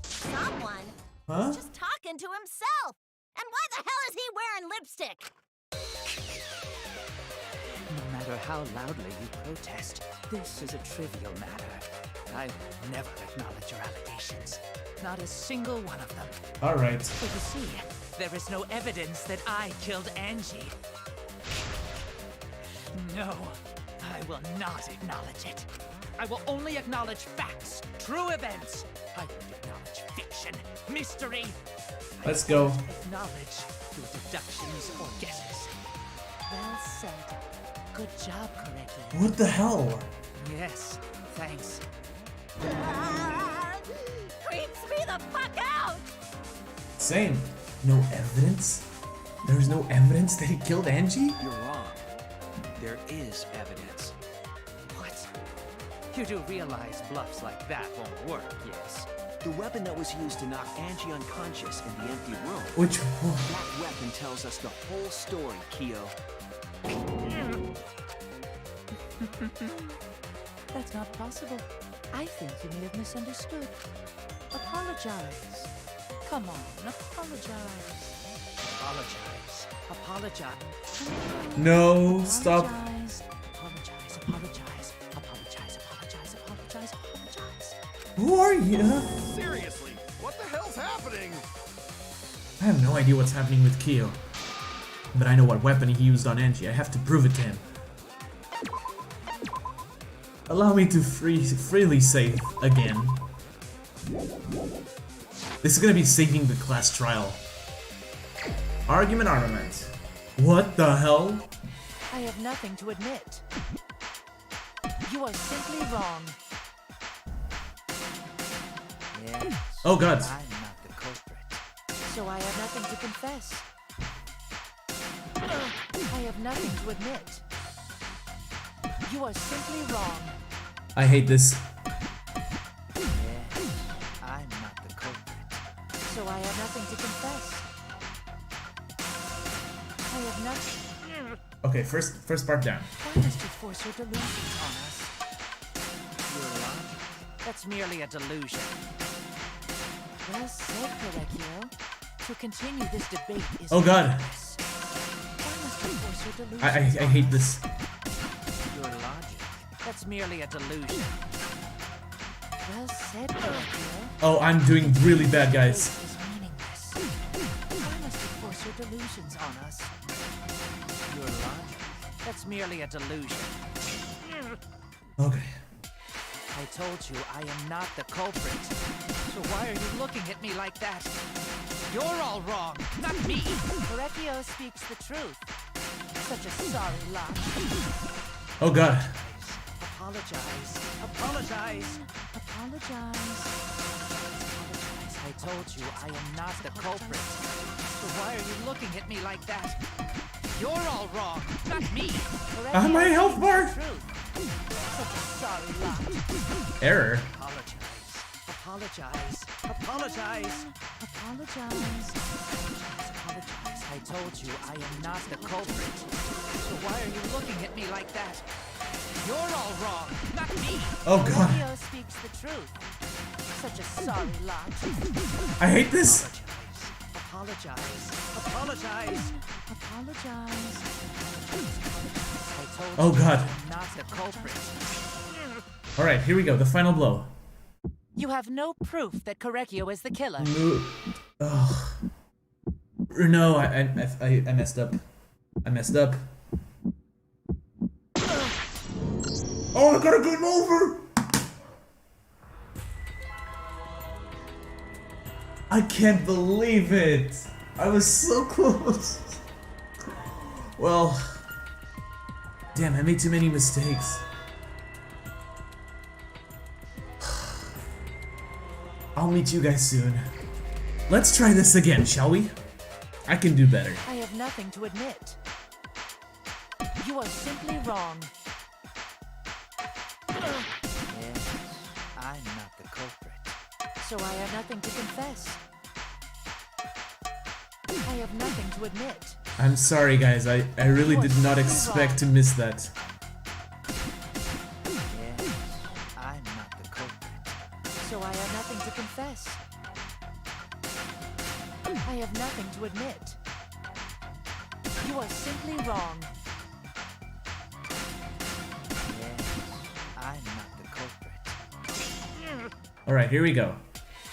Someone? Huh? He's just talking to himself. And why the hell is he wearing lipstick? No matter how loudly you protest, this is a trivial matter. I will never acknowledge your allegations. Not a single one of them. Alright. But you see, there is no evidence that I killed Angie. No, I will not acknowledge it. I will only acknowledge facts, true events. I won't acknowledge fiction, mystery. Let's go. I won't acknowledge through deductions or guesses. Well said. Good job, Korekio. What the hell? Yes, thanks. Creeps me the fuck out! Same. No evidence? There's no evidence that he killed Angie? You're wrong. There is evidence. What? You do realize bluffs like that won't work, yes? The weapon that was used to knock Angie unconscious in the empty room. Which That weapon tells us the whole story, Kyo. That's not possible. I think you may have misunderstood. Apologize. Come on, apologize. Apologize. Apologize. No, stop. Apologize. Apologize. Apologize. Apologize. Apologize. Apologize. Apologize. Who are you? Seriously, what the hell's happening? I have no idea what's happening with Kyo. But I know what weapon he used on Angie. I have to prove it to him. Allow me to freely save again. This is gonna be saving the class trial. Argument armament. What the hell? I have nothing to admit. You are simply wrong. Yes. Oh god. I'm not the culprit. So I have nothing to confess. I have nothing to admit. You are simply wrong. I hate this. Yes, I'm not the culprit. So I have nothing to confess. I have nothing. Okay, first part down. Why must you force your delusions on us? Your logic? That's merely a delusion. Well said, Korekio. To continue this debate is Oh god. pointless. Why must you force your delusions I on hate us? this. Your logic? That's merely a delusion. Well said, Korekio. Oh, I'm doing really bad, guys. Debate is meaningless. Why must you force your delusions on us? Your logic? That's merely a delusion. Okay. I told you I am not the culprit. So why are you looking at me like that? You're all wrong, not me. Korekio speaks the truth. Such a sorry lot. Oh god. Apologize. Apologize. Apologize. Apologize. I told you I am not the culprit. So why are you looking at me like that? You're all wrong, not me. My health bar. Such a sorry lot. Error. Apologize. Apologize. Apologize. Apologize. I told you I am not the culprit. So why are you looking at me like that? You're all wrong, not me. Oh god. Leo speaks the truth. Such a sorry lot. I hate this. Apologize. Apologize. Apologize. I told Oh god. I'm not the culprit. Alright, here we go. The final blow. You have no proof that Correcchio is the killer. Ugh. No, I messed up. I messed up. Oh, I got a game over! I can't believe it! I was so close. Well, damn, I made too many mistakes. I'll meet you guys soon. Let's try this again, shall we? I can do better. I have nothing to admit. You are simply wrong. Yes, I'm not the culprit. So I have nothing to confess. I have nothing to admit. I'm sorry guys, I really did not expect to miss that. Yes, I'm not the culprit. So I have nothing to confess. I have nothing to admit. You are simply wrong. Yes, I'm not the culprit. Alright, here we go.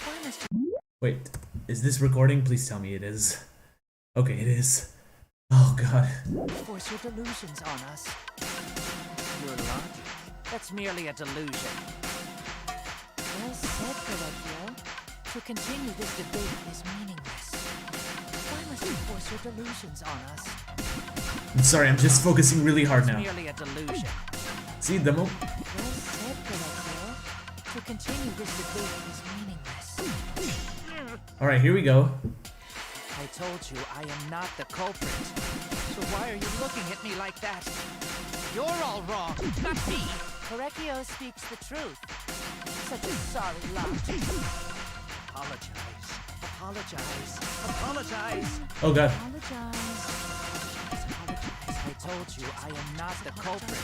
Why must you... Wait, is this recording? Please tell me it is. Okay, it is. Oh god. force your delusions on us? Your logic? That's merely a delusion. Well said, Correcchio. To continue this debate is meaningless. Why must you force your delusions on us? I'm sorry, I'm just focusing really hard now. It's merely a delusion. See, the mo- Well said, Correcchio. To continue this debate is meaningless. Alright, here we go. I told you I am not the culprit. So why are you looking at me like that? You're all wrong, not me. Correcchio speaks the truth. Such a sorry lot. Apologize. Apologize. Apologize. Oh god. Apologize. Apologize. I told you I am not the culprit.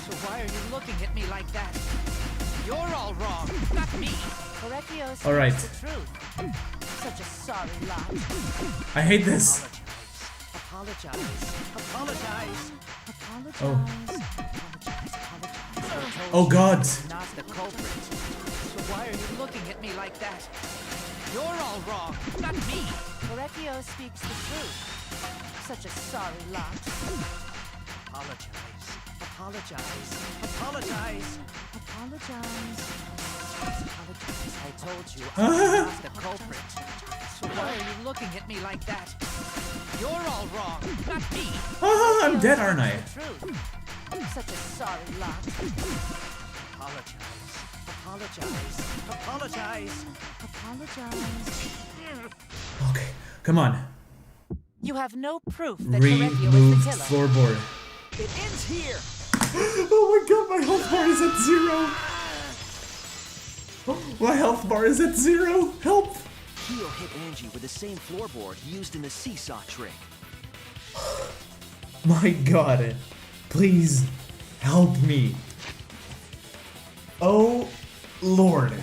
So why are you looking at me like that? You're all wrong, not me. Correcchio speaks All right. the truth. Such a sorry lot. I hate this. Apologize. Apologize. Apologize. Oh. Apologize. Oh god. Not the culprit. So why are you looking at me like that? You're all wrong, not me. Correcchio speaks the truth. Such a sorry lot. Apologize. Apologize. Apologize. Apologize. Apologize. I told you I'm not the culprit. So why are you looking at me like that? You're all wrong, not me. I'm dead, aren't I? Truth. Such a sorry lot. Apologize. Apologize. Apologize. Apologize. Okay, come on. You have no proof that Correcchio is Remove the killer. floorboard. It ends here. Oh my god, my health bar is at 0. My health bar is at 0. Help! Kyo hit Angie with the same floorboard used in the seesaw trick. My god. Please help me. Oh Lord.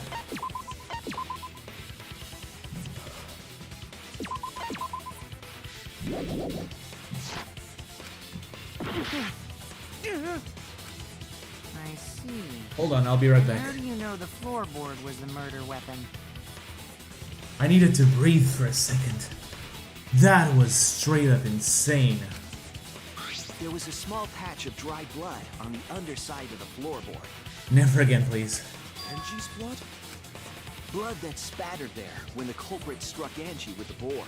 I see. Hold on, I'll be right back. How do you know the floorboard was the murder weapon? I needed to breathe for a second. That was straight up insane. There was a small patch of dry blood on the underside of the floorboard. Never again, please. Angie's blood? Blood that spattered there when the culprit struck Angie with the board.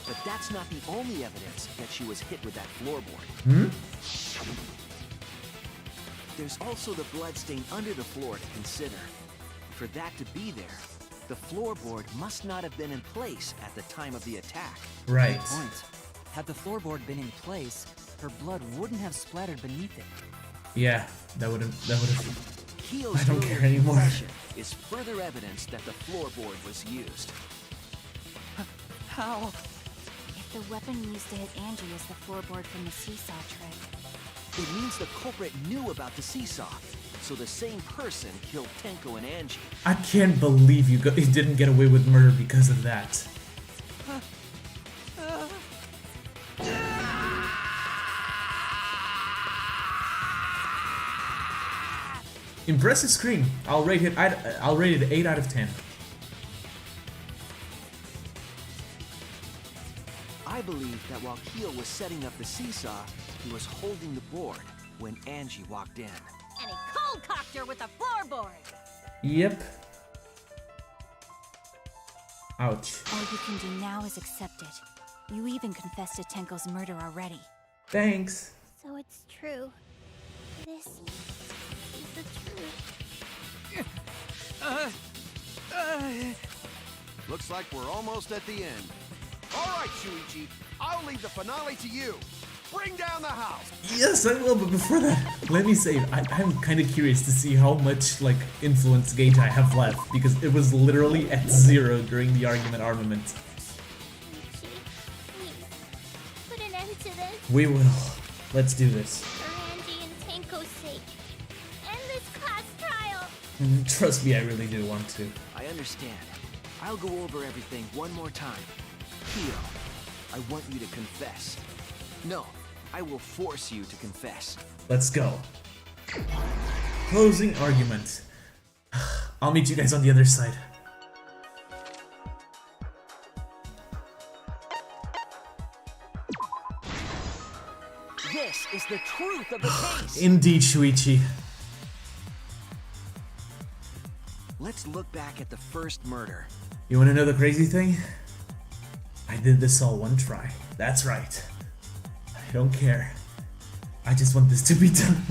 But that's not the only evidence that she was hit with that floorboard. There's also the blood stain under the floor to consider. For that to be there, The floorboard must not have been in place at the time of the attack. Right. Point. Had the floorboard been in place, her blood wouldn't have splattered beneath it. Yeah, that would have. Keel's I don't earlier care anymore. confession is further evidence that the floorboard was used. How? If the weapon used to hit Angie is the floorboard from the seesaw trick, It means the culprit knew about the seesaw, so the same person killed Tenko and Angie. I can't believe you didn't get away with murder because of that. Impressive scream. I'll rate it 8 out of 10. I believe that while Keel was setting up the seesaw, he was holding the board when Angie walked in. And he cold-cocked her with a floorboard. Yep. Ouch. all you can do now is accept it. You even confessed to Tenko's murder already. Thanks. So it's true. This is the truth. Looks like we're almost at the end. All right, Shuichi, I'll leave the finale to you. Bring down the house. Yes, I will, but before that, let me say, I'm kind of curious to see how much, like, influence gauge I have left, because it was literally at 0 during the argument armament. Shuichi, please, put an end to this. We will. Let's do this. For Angie and Tenko's sake. End this class trial. Trust me, I really do want to. I understand. I'll go over everything one more time. Keel, I want you to confess. No, I will force you to confess. Let's go. Closing argument. I'll meet you guys on the other side. This is the truth of the case. Indeed, Shuichi. Let's look back at the first murder. You wanna know the crazy thing? I did this all one try. That's right. I don't care. I just want this to be done.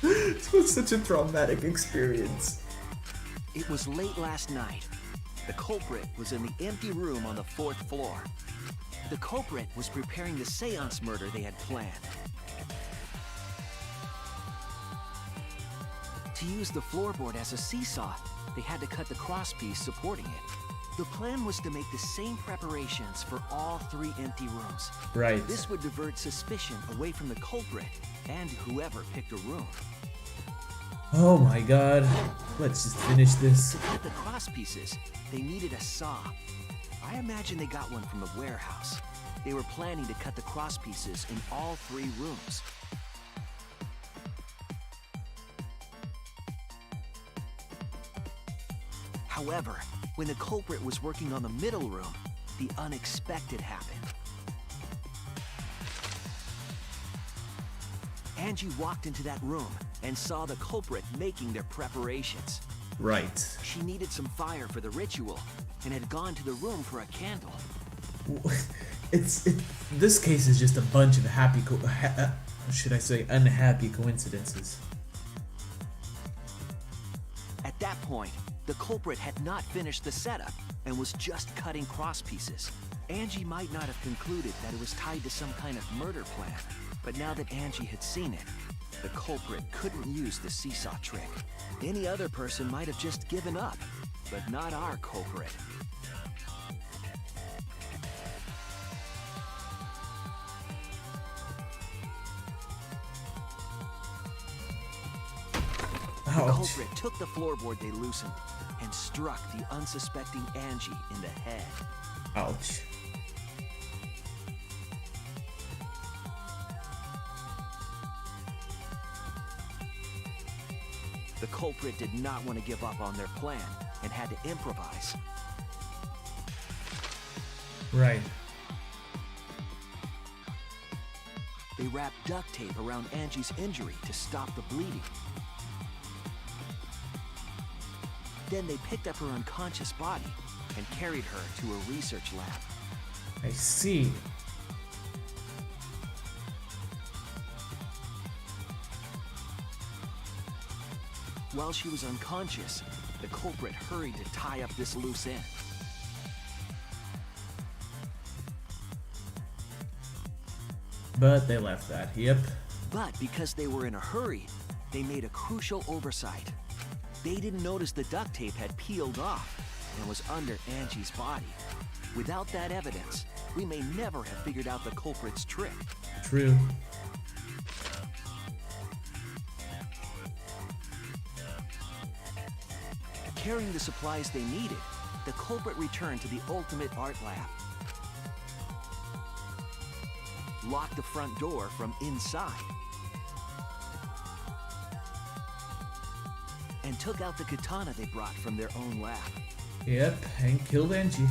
It was such a traumatic experience. It was late last night. The culprit was in the empty room on the 4th floor. The culprit was preparing the seance murder they had planned. To use the floorboard as a seesaw, they had to cut the crosspiece supporting it. The plan was to make the same preparations for all 3 empty rooms. Right. This would divert suspicion away from the culprit and whoever picked a room. Oh my god. Let's just finish this. To cut the crosspieces, they needed a saw. I imagine they got one from the warehouse. They were planning to cut the crosspieces in all 3 rooms. However, when the culprit was working on the middle room, the unexpected happened. Angie walked into that room and saw the culprit making their preparations. Right. She needed some fire for the ritual and had gone to the room for a candle. This case is just a bunch of should I say unhappy coincidences. At that point, the culprit had not finished the setup and was just cutting crosspieces. Angie might not have concluded that it was tied to some kind of murder plan, but now that Angie had seen it, the culprit couldn't use the seesaw trick. Any other person might have just given up, but not our culprit. The Ouch. culprit took the floorboard they loosened and struck the unsuspecting Angie in the head. Ouch. The culprit did not want to give up on their plan and had to improvise. Right. They wrapped duct tape around Angie's injury to stop the bleeding. Then they picked up her unconscious body and carried her to a research lab. I see. While she was unconscious, the culprit hurried to tie up this loose end. But they left that, yep. But because they were in a hurry, they made a crucial oversight. They didn't notice the duct tape had peeled off and was under Angie's body. Without that evidence, we may never have figured out the culprit's trick. True. Carrying the supplies they needed, the culprit returned to the ultimate art lab. Locked the front door from inside. And took out the katana they brought from their own lab. Yep, and killed Angie.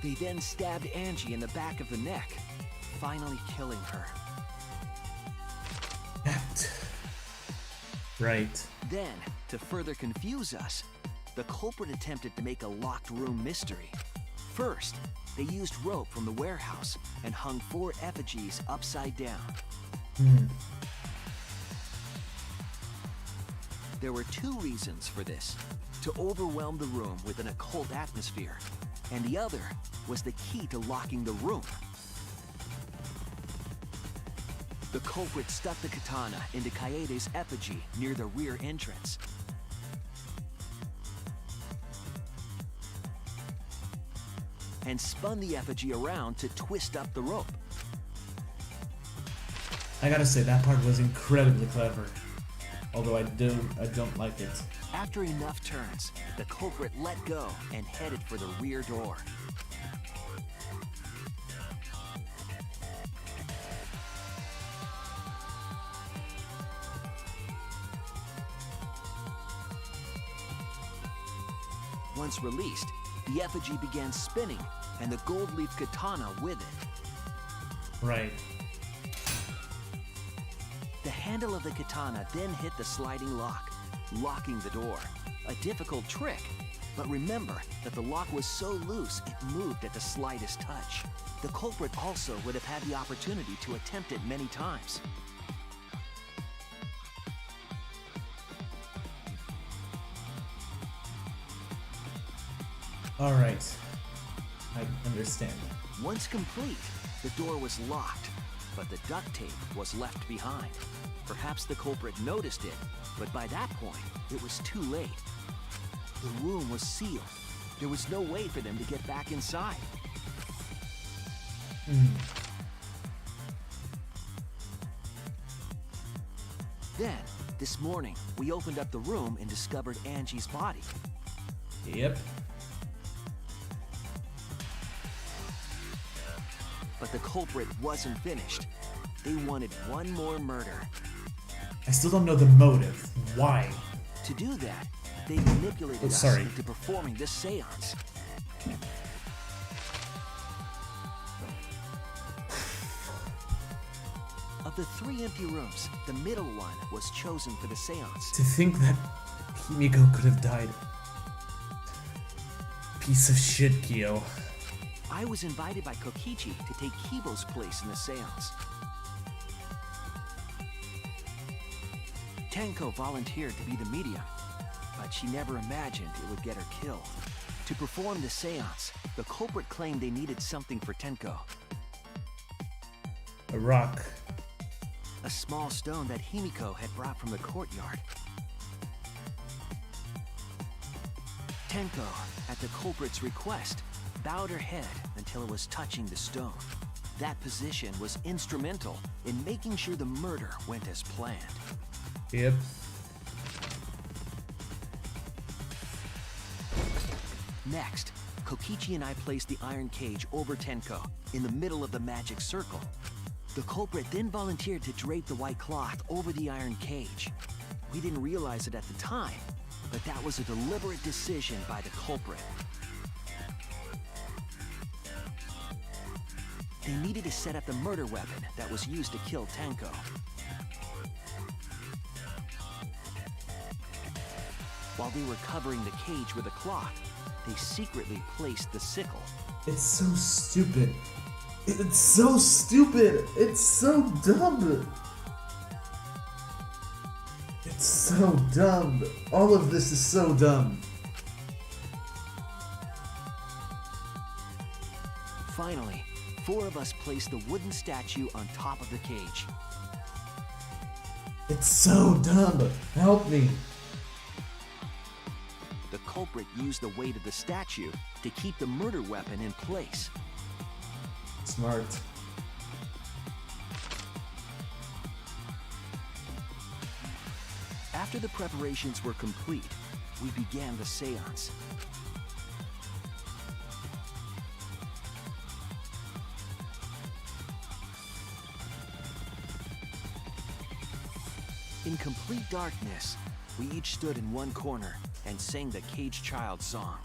They then stabbed Angie in the back of the neck, finally killing her. That. Right. Then, to further confuse us, the culprit attempted to make a locked room mystery. First, they used rope from the warehouse and hung 4 effigies upside down. There were 2 reasons for this: to overwhelm the room with an occult atmosphere, and the other was the key to locking the room. The culprit stuck the katana into Kaede's effigy near the rear entrance. And spun the effigy around to twist up the rope. I gotta say, that part was incredibly clever. Although I don't like it. After enough turns, the culprit let go and headed for the rear door. Once released, the effigy began spinning, and the gold leaf katana with it. Right. The handle of the katana then hit the sliding lock, locking the door. A difficult trick, but remember that the lock was so loose it moved at the slightest touch. The culprit also would have had the opportunity to attempt it many times. Alright. I understand. Once complete, the door was locked, but the duct tape was left behind. Perhaps the culprit noticed it, but by that point, it was too late. The room was sealed. There was no way for them to get back inside. Then, this morning, we opened up the room and discovered Angie's body. Yep. But the culprit wasn't finished. They wanted one more murder. I still don't know the motive. Why? To do that, they manipulated us sorry. into performing this seance. Of the 3 empty rooms, the middle one was chosen for the seance. To think that Himiko could have died. Piece of shit, Kyo. I was invited by Kokichi to take Kibo's place in the seance. Tenko volunteered to be the medium, but she never imagined it would get her killed. To perform the seance, the culprit claimed they needed something for Tenko. A rock. A small stone that Himiko had brought from the courtyard. Tenko, at the culprit's request, bowed her head until it was touching the stone. That position was instrumental in making sure the murder went as planned. Yep. Next, Kokichi and I placed the iron cage over Tenko in the middle of the magic circle. The culprit then volunteered to drape the white cloth over the iron cage. We didn't realize it at the time, but that was a deliberate decision by the culprit. They needed to set up the murder weapon that was used to kill Tenko. While they were covering the cage with a cloth, they secretly placed the sickle. It's so stupid. It's so stupid. It's so dumb. It's It's so dumb. All of this is so dumb. Finally, 4 of us placed the wooden statue on top of the cage. It's so dumb. Help me. The culprit used the weight of the statue to keep the murder weapon in place. Smart. After the preparations were complete, we began the seance. In complete darkness, we each stood in one corner and sang the Caged Child song.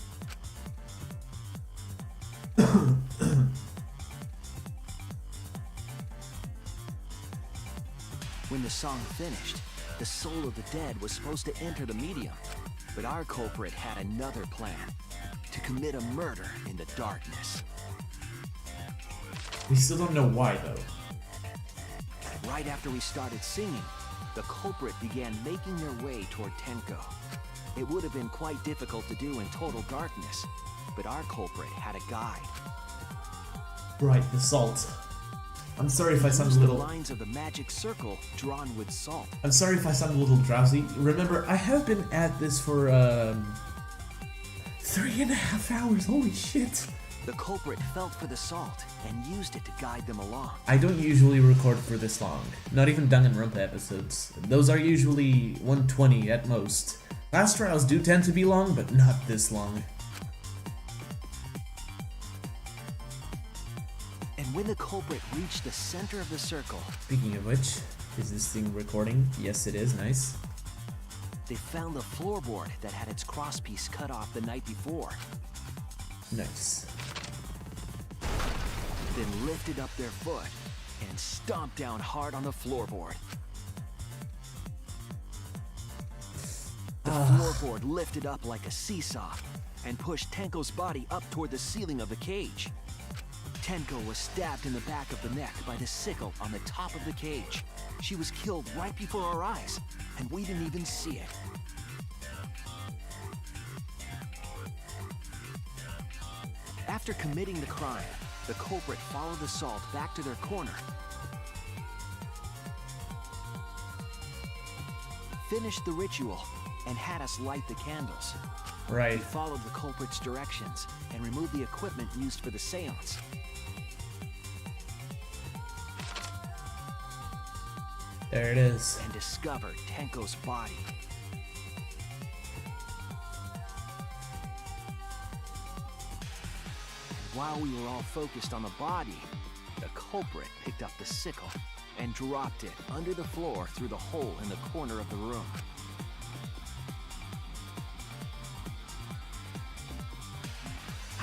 When the song finished, the soul of the dead was supposed to enter the medium, but our culprit had another plan: to commit a murder in the darkness. We still don't know why, though. Right after we started singing, the culprit began making their way toward Tenko. It would have been quite difficult to do in total darkness, but our culprit had a guide. Right, the salt. I'm sorry if I sound a The little... lines of the magic circle drawn with salt. I'm sorry if I sound a little drowsy. Remember, I have been at this for, 3.5 hours. Holy shit. The culprit felt for the salt and used it to guide them along. I don't usually record for this long. Not even Danganronpa episodes. Those are usually 120 at most. Last trials do tend to be long, but not this long. And when the culprit reached the center of the circle, Speaking of which, is this thing recording? Yes, it is. Nice. they found the floorboard that had its crosspiece cut off the night before. Nice. Then lifted up their foot and stomped down hard on the floorboard. The floorboard lifted up like a seesaw and pushed Tenko's body up toward the ceiling of the cage. Tenko was stabbed in the back of the neck by the sickle on the top of the cage. She was killed right before our eyes, and we didn't even see it. After committing the crime, the culprit followed the salt back to their corner, finished the ritual, and had us light the candles. Right. We followed the culprit's directions and removed the equipment used for the seance. There it is. And discovered Tenko's body. And while we were all focused on the body, the culprit picked up the sickle and dropped it under the floor through the hole in the corner of the room.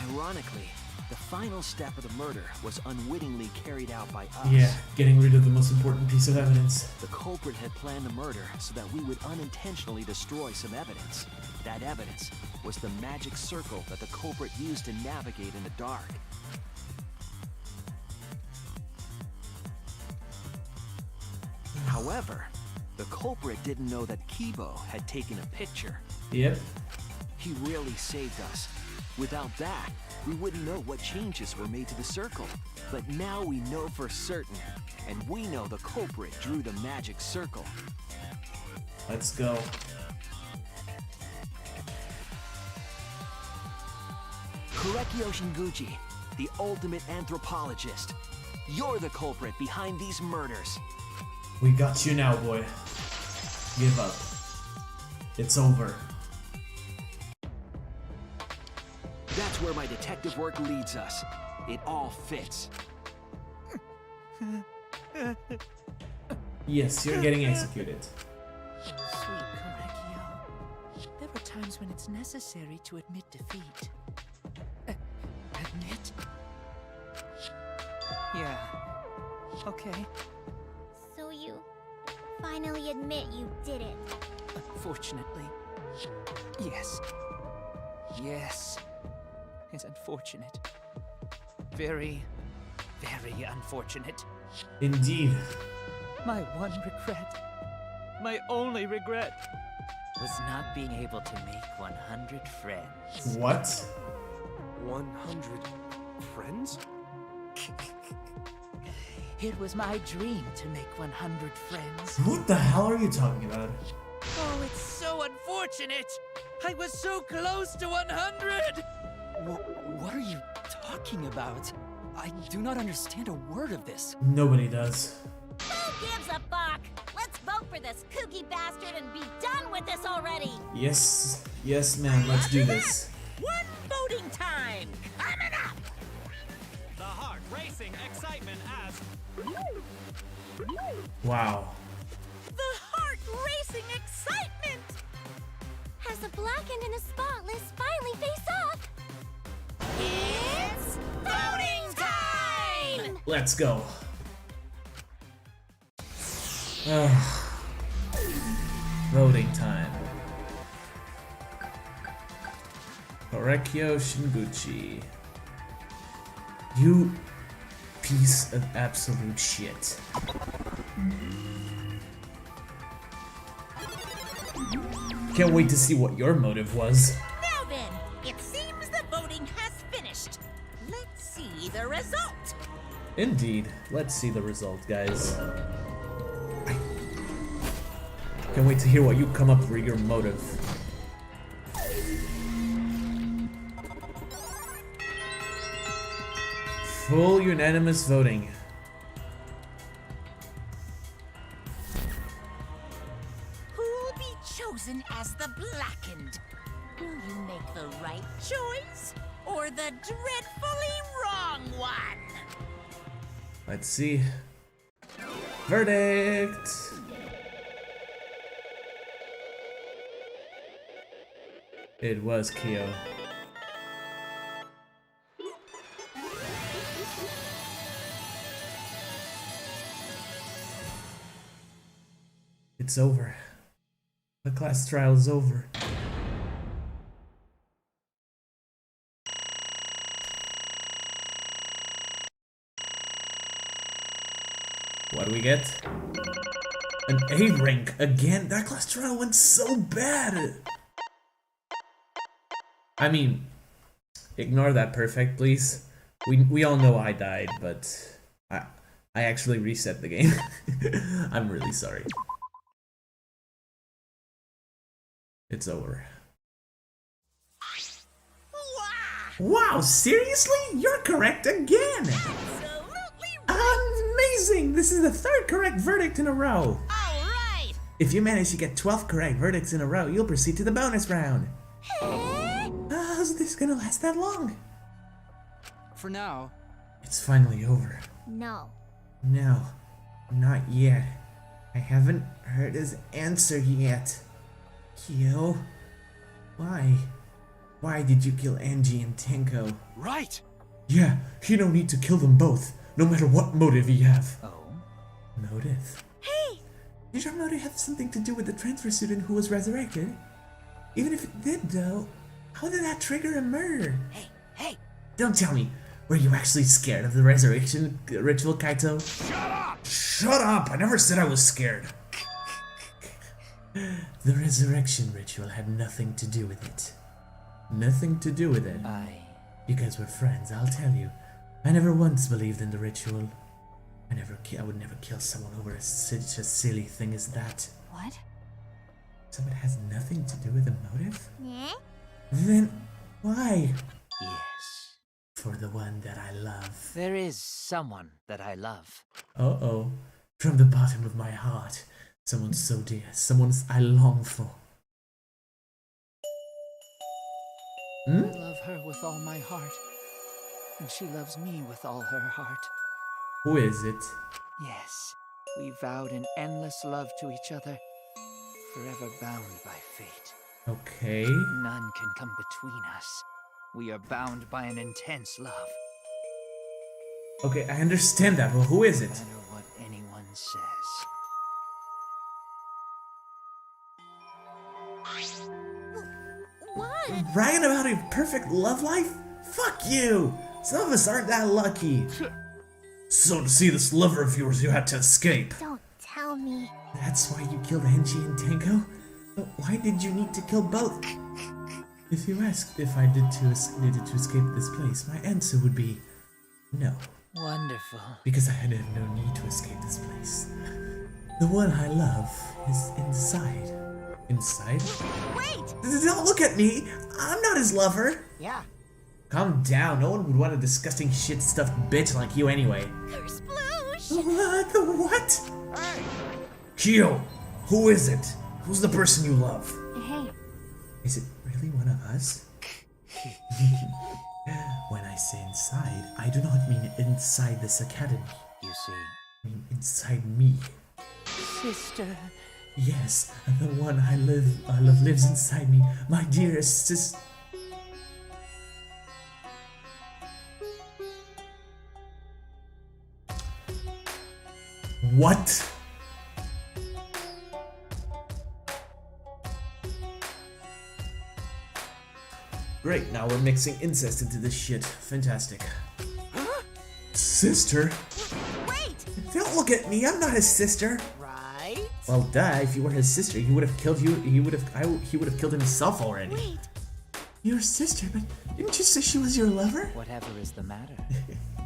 Ironically, the final step of the murder was unwittingly carried out by us. Yeah, getting rid of the most important piece of evidence. The culprit had planned the murder so that we would unintentionally destroy some evidence. That evidence was the magic circle that the culprit used to navigate in the dark. However, the culprit didn't know that Kibo had taken a picture. Yep. He really saved us. Without that, we wouldn't know what changes were made to the circle. But now we know for certain, and we know the culprit drew the magic circle. Let's go. Kurekyo Shinguchi, the ultimate anthropologist. You're the culprit behind these murders. We got you now, boy. Give up. It's over. That's where my detective work leads us. It all fits. Yes, you're getting executed. Sweet Correcchio. There are times when it's necessary to admit defeat. Admit? Yeah. Okay. So you finally admit you did it. Unfortunately. Yes. Yes. It's unfortunate. Very, very unfortunate. Indeed. My one regret. my only regret was not being able to make 100 friends. What? 100 friends? It was my dream to make 100 friends. What the hell are you talking about? Oh, it's so unfortunate! I was so close to 100! What are you talking about? I do not understand a word of this. Nobody does. Who gives a fuck? Let's vote for this kooky bastard and be done with this already. Yes, yes, ma'am, let's do this. One voting time! Coming up! The heart racing excitement as Wow. The heart racing excitement! As a blackened and a spotless finally face off, it's voting time! Let's go. Ugh. Voting time. Korekyo Shinguchi. You piece of absolute shit. Can't wait to see what your motive was. Now then, it seems the voting has finished. Let's see the result. Indeed. Let's see the result, guys. Can't wait to hear what you come up for your motive. Full unanimous voting. Who'll be chosen as the blackened? Will you make the right choice or the dreadfully wrong one? Let's see. Verdict! It was Kyo. It's over. The class trial is over. What do we get? An A rank again? That class trial went so bad! I mean, ignore that perfect, please. We all know I died, but I actually reset the game. I'm really sorry. It's over. Wow, seriously? You're correct again! Amazing! This is the third correct verdict in a row. Alright! If you manage to get 12 correct verdicts in a row, you'll proceed to the bonus round. How's this gonna last that long? For now. It's finally over. No. No, not yet. I haven't heard his answer yet. Kyo? Why? Why did you kill Angie and Tenko? Right! Yeah, you don't need to kill them both, no matter what motive you have. Oh? Motive? Hey! Did your motive have something to do with the transfer student who was resurrected? Even if it did, though, how did that trigger a murder? Hey! Don't tell me, were you actually scared of the resurrection ritual, Kaito? Shut up! Shut up! I never said I was scared. The resurrection ritual had nothing to do with it. Nothing to do with it. Because we're friends, I'll tell you. I never once believed in the ritual. I would never kill someone over such a silly thing as that. What? So it has nothing to do with the motive? Yeah? Then why? Yes. For the one that I love. There is someone that I love. Uh-oh. From the bottom of my heart. Someone so dear. Someone I long for. I love her with all my heart. And she loves me with all her heart. Who is it? Yes, we vowed an endless love to each other, forever bound by fate. Okay. None can come between us. We are bound by an intense love. Okay, I understand that, but who is it? No matter what anyone says. What? Bragging about a perfect love life? Fuck you! Some of us aren't that lucky. So to see this lover of yours, you had to escape. Don't tell kill me. That's why you killed Angie and Tenko? But why did you need to kill both? If you asked if I needed to escape this place, my answer would be no. Wonderful. Because I had no need to escape this place. The one I love is inside. Inside? Wait! Don't look at me! I'm not his lover! Yeah. Calm down, no one would want a disgusting shit-stuffed bitch like you anyway. Kersploosh! What? Hey! Kyo, who is it? Who's the person you love? Hey, Is it really one of us? When I say inside, I do not mean inside this academy. You see. I mean inside me. Sister. Yes, the one I love lives inside me. My dearest sister. What? Great, now we're mixing incest into this shit. Fantastic. Huh? Sister? Wait! Don't look at me, I'm not his sister. Right? Well, duh, if you were his sister, he would have killed you, he would have killed himself already. Wait! Your sister, but didn't you say she was your lover? Whatever is the matter.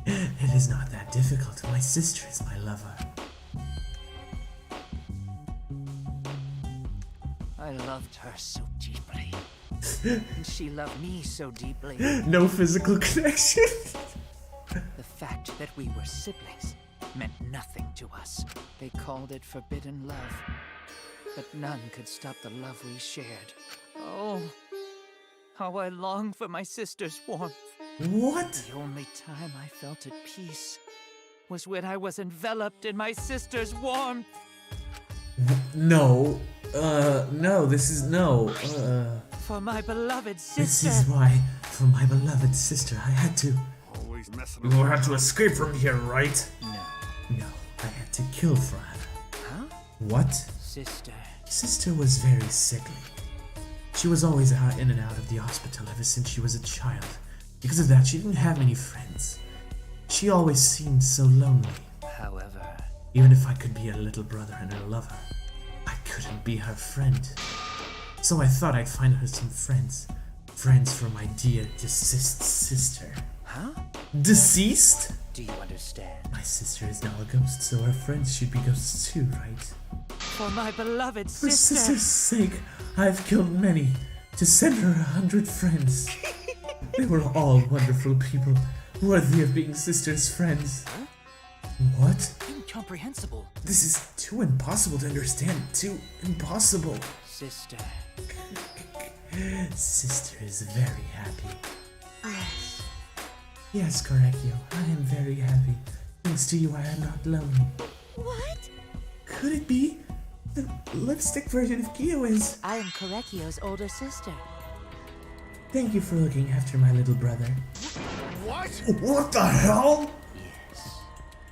It is not that difficult. My sister is my lover. I loved her so deeply. And she loved me so deeply. No physical connection. The fact that we were siblings meant nothing to us. They called it forbidden love. But none could stop the love we shared. Oh, how I long for my sister's warmth. What? The only time I felt at peace was when I was enveloped in my sister's warmth. No. No, this is no. For my beloved sister. This is why, for my beloved sister, I had to. Always messing You had to escape from here, right? No. No, I had to kill for her. Huh? What? Sister. Sister was very sickly. She was always out in and out of the hospital ever since she was a child. Because of that, she didn't have many friends. She always seemed so lonely. However, Even if I could be her little brother and her lover, I couldn't be her friend. So I thought I'd find her some friends. Friends for my dear deceased sister. huh? Deceased? Do you understand? My sister is now a ghost, so her friends should be ghosts too, right? For my beloved For sister. sister's sake, I've killed many to send her 100 friends. They were all wonderful people, worthy of being sister's friends. Huh? What? Incomprehensible. This is too impossible to understand. Too impossible. Sister. Sister is very happy. yes. Yes, Korekio, I am very happy. Thanks to you, I am not lonely. What? Could it be? The lipstick version of Kyo is. I am Korekio's older sister. Thank you for looking after my little brother. What? What the hell? Yes.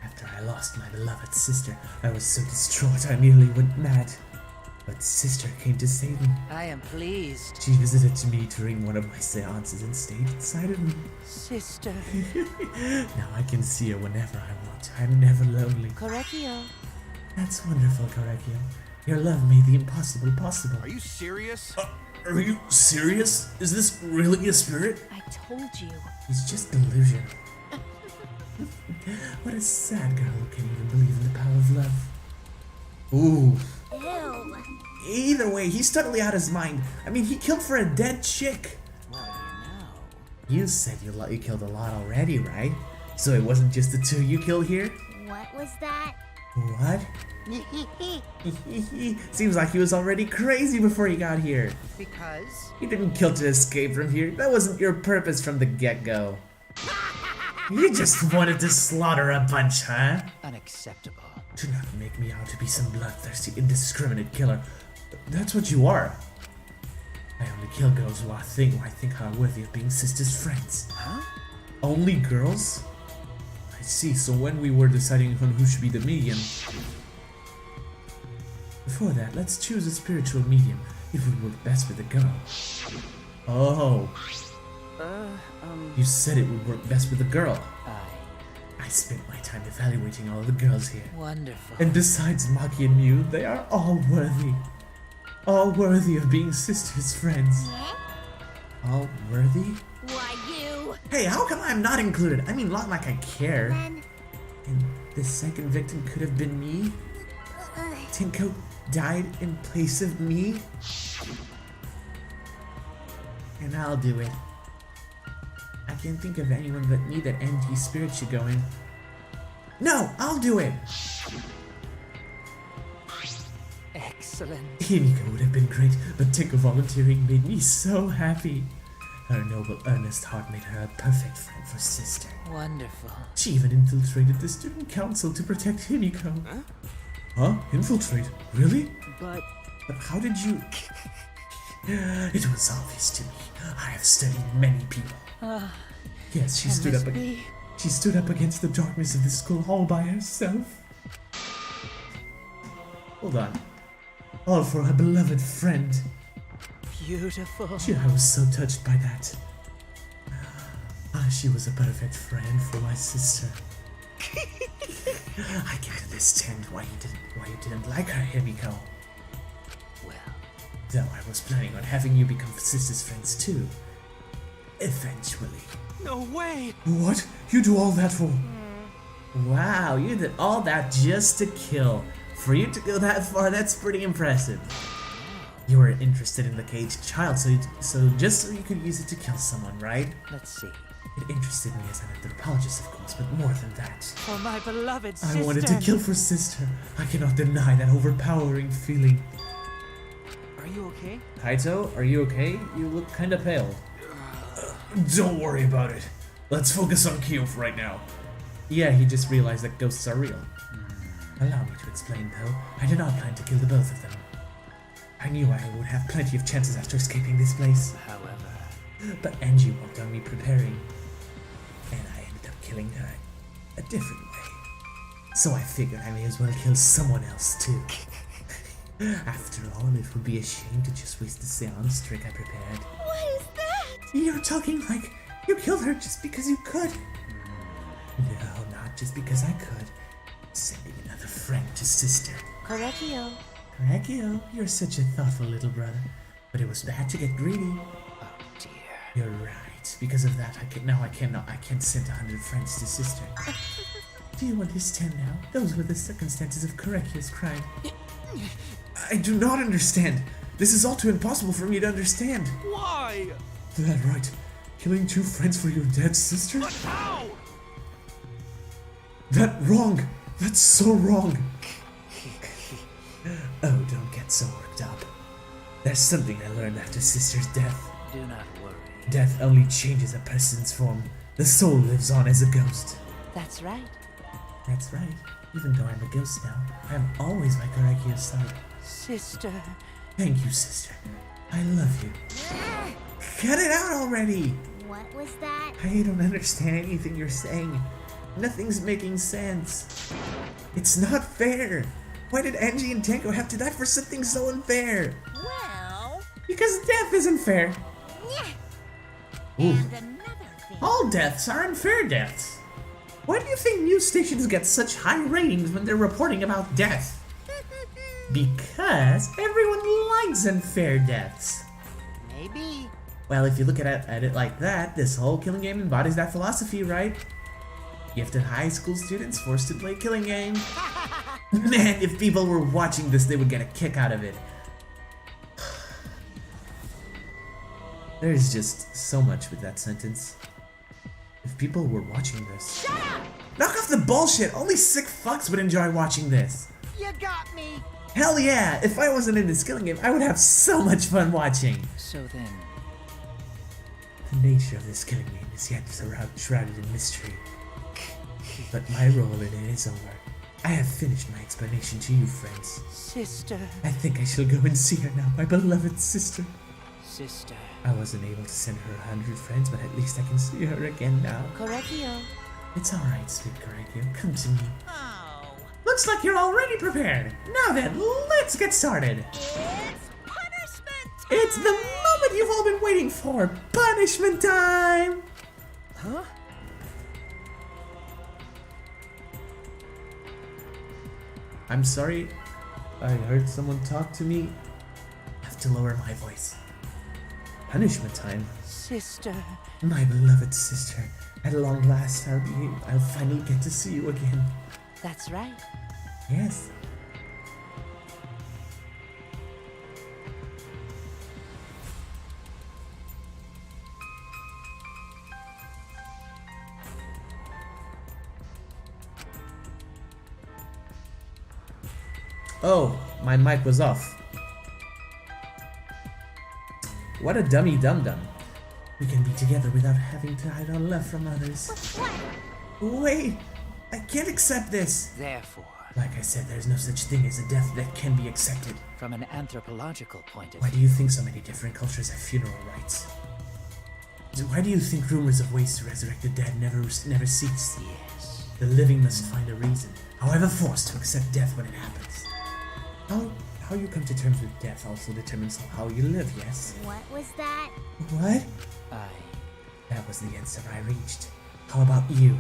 After I lost my beloved sister, I was so distraught I nearly went mad. But sister came to save me. I am pleased. She visited me during one of my seances and stayed inside of me. Sister. Now I can see her whenever I want. I'm never lonely. Korekio. That's wonderful, Korekio. Your love made the impossible possible. Are you serious? Are you serious? Is this really a spirit? I told you. He's just delusional. What a sad girl who can't even believe in the power of love. Ooh. Ew. Either way, he's totally out of his mind. I mean, he killed for a dead chick. Well, you know. You said you killed a lot already, right? So it wasn't just the two you killed here? What was that? What? Seems like he was already crazy before he got here. Because You didn't kill to escape from here. That wasn't your purpose from the get-go. You just wanted to slaughter a bunch, huh? Unacceptable. Do not make me out to be some bloodthirsty, indiscriminate killer. That's what you are. I only kill girls who I think are worthy of being sister's friends. Huh? Only girls? I see, so when we were deciding on who should be the medium... Before that, let's choose a spiritual medium. It would work best with a girl. Oh, you said it would work best with a girl. Aye. I spent my time evaluating all the girls here. Wonderful. And besides Maki and Mew, they are all worthy. All worthy of being sisters' friends. All worthy? Why you? Hey, how come I'm not included? I mean, not like I care. Then, And the second victim could have been me? Tenko died in place of me? And I'll do it. I can't think of anyone but me that Angie's spirit should go in. No, I'll do it! Excellent. Himiko would have been great, but Tenko volunteering made me so happy. Her noble, earnest heart made her a perfect friend for sister. Wonderful. She even infiltrated the student council to protect Himiko. Huh? Infiltrate? Really? But But how did you... It was obvious to me. I have studied many people. Yes, she stood up against... She stood up against the darkness of the school all by herself. Hold on. All for her beloved friend. Beautiful. I was so touched by that. She was a perfect friend for my sister. I can't understand why you didn't like her, Himiko. Well, Though I was planning on having you become sisters' friends too. Eventually. No way! What? You do all that for? Wow, you did all that just to kill. For you to go that far, that's pretty impressive. You were interested in the caged child, so just so you could use it to kill someone, right? let's see. It interested me as an anthropologist, of course, but more than that. For my beloved sister. I wanted to kill for sister. I cannot deny that overpowering feeling. are you okay? Kaito, are you okay? You look kinda pale. Don't worry about it. Let's focus on Kyof right now. Yeah, he just realized that ghosts are real. Allow me to explain, though. I did not plan to kill the both of them. I knew I would have plenty of chances after escaping this place. However, But Angie walked on me preparing, and I ended up killing her a different way. So I figured I may as well kill someone else too. After all, it would be a shame to just waste the seance trick I prepared. What is that? You're talking like you killed her just because you could. No, not just because I could. Sending another friend to sister. Correctio. Correcchio, you're such a thoughtful little brother. But it was bad to get greedy. oh dear. You're right. Because of that, I can't send 100 friends to sister. Do you understand now? Those were the circumstances of Correcchio's crime. I do not understand. This is all too impossible for me to understand. Why? That right? Killing 2 friends for your dead sister? But how? That wrong. That's so wrong. Oh, don't get so worked up. There's something I learned after sister's death. Do not worry. Death only changes a person's form. The soul lives on as a ghost. That's right. That's right. Even though I'm a ghost now, I am always by Correcchio's side. Sister. Thank you, sister. I love you. Cut it out already! What was that? I don't understand anything you're saying. Nothing's making sense. It's not fair. Why did Angie and Tenko have to die for something so unfair? Well, Because death isn't fair. yeah. Ooh. And another thing. All deaths are unfair deaths. Why do you think news stations get such high ratings when they're reporting about death? Because everyone likes unfair deaths. Maybe. Well, if you look at it like that, this whole killing game embodies that philosophy, right? Gifted high school students forced to play killing game. Man, if people were watching this, they would get a kick out of it. There's just so much with that sentence. If people were watching this... Shut up! Knock off the bullshit! Only sick fucks would enjoy watching this. You got me. Hell yeah! If I wasn't in this killing game, I would have so much fun watching. So then, The nature of this killing game is yet shrouded in mystery. But my role in it is over. I have finished my explanation to you, friends. sister. I think I shall go and see her now, my beloved sister. Sister. I wasn't able to send her 100 friends, but at least I can see her again now. Correcchio. It's alright, sweet Correcchio. Come to me. Oh. Looks like you're already prepared. Now then, let's get started. It's punishment time! It's the moment you've all been waiting for. Punishment time! Huh? I'm sorry. I heard someone talk to me. I have to lower my voice. Punishment time. Sister. My beloved sister. At long last, I'll finally get to see you again. That's right. Yes. Oh, my mic was off. What a dummy dum-dum. We can be together without having to hide our love from others. Wait, I can't accept this. Therefore, Like I said, there's no such thing as a death that can be accepted. from an anthropological point of Why view, do you think so many different cultures have funeral rites? Why do you think rumors of ways to resurrect the dead never cease? yes. The living must find a reason, however forced, to accept death when it happens. How you come to terms with death also determines how you live, yes? What was that? What? That was the answer I reached. How about you?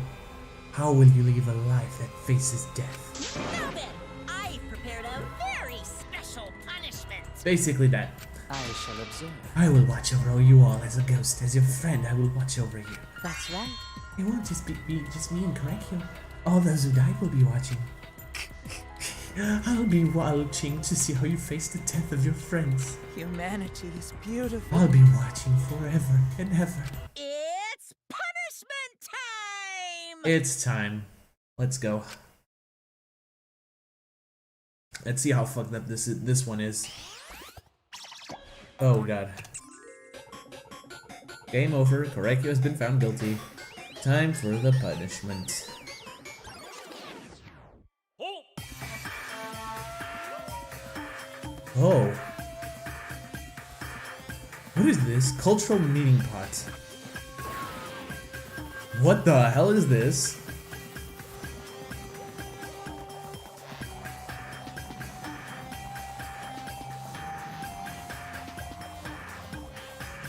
How will you live a life that faces death? Now then, I've prepared a very special punishment. Basically that. I shall observe. I will watch over you all as a ghost. As your friend, I will watch over you. That's right. It won't just be just me and Correcchio. All those who died will be watching. I'll be watching to see how you face the death of your friends. Humanity is beautiful. I'll be watching forever and ever. It's punishment time! It's time. Let's go. Let's see how fucked up this one is. Oh god. Game over. Correcchio has been found guilty. Time for the punishment. Oh. What is this? Cultural meeting pot. What the hell is this?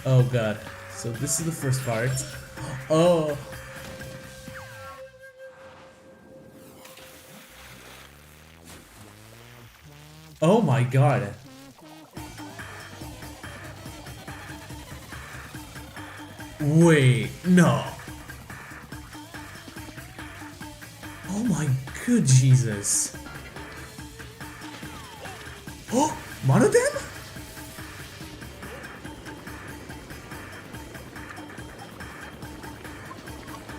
Oh god. So this is the first part. Oh. Oh my god. Wait, no. Oh my good Jesus. Oh, Monodem?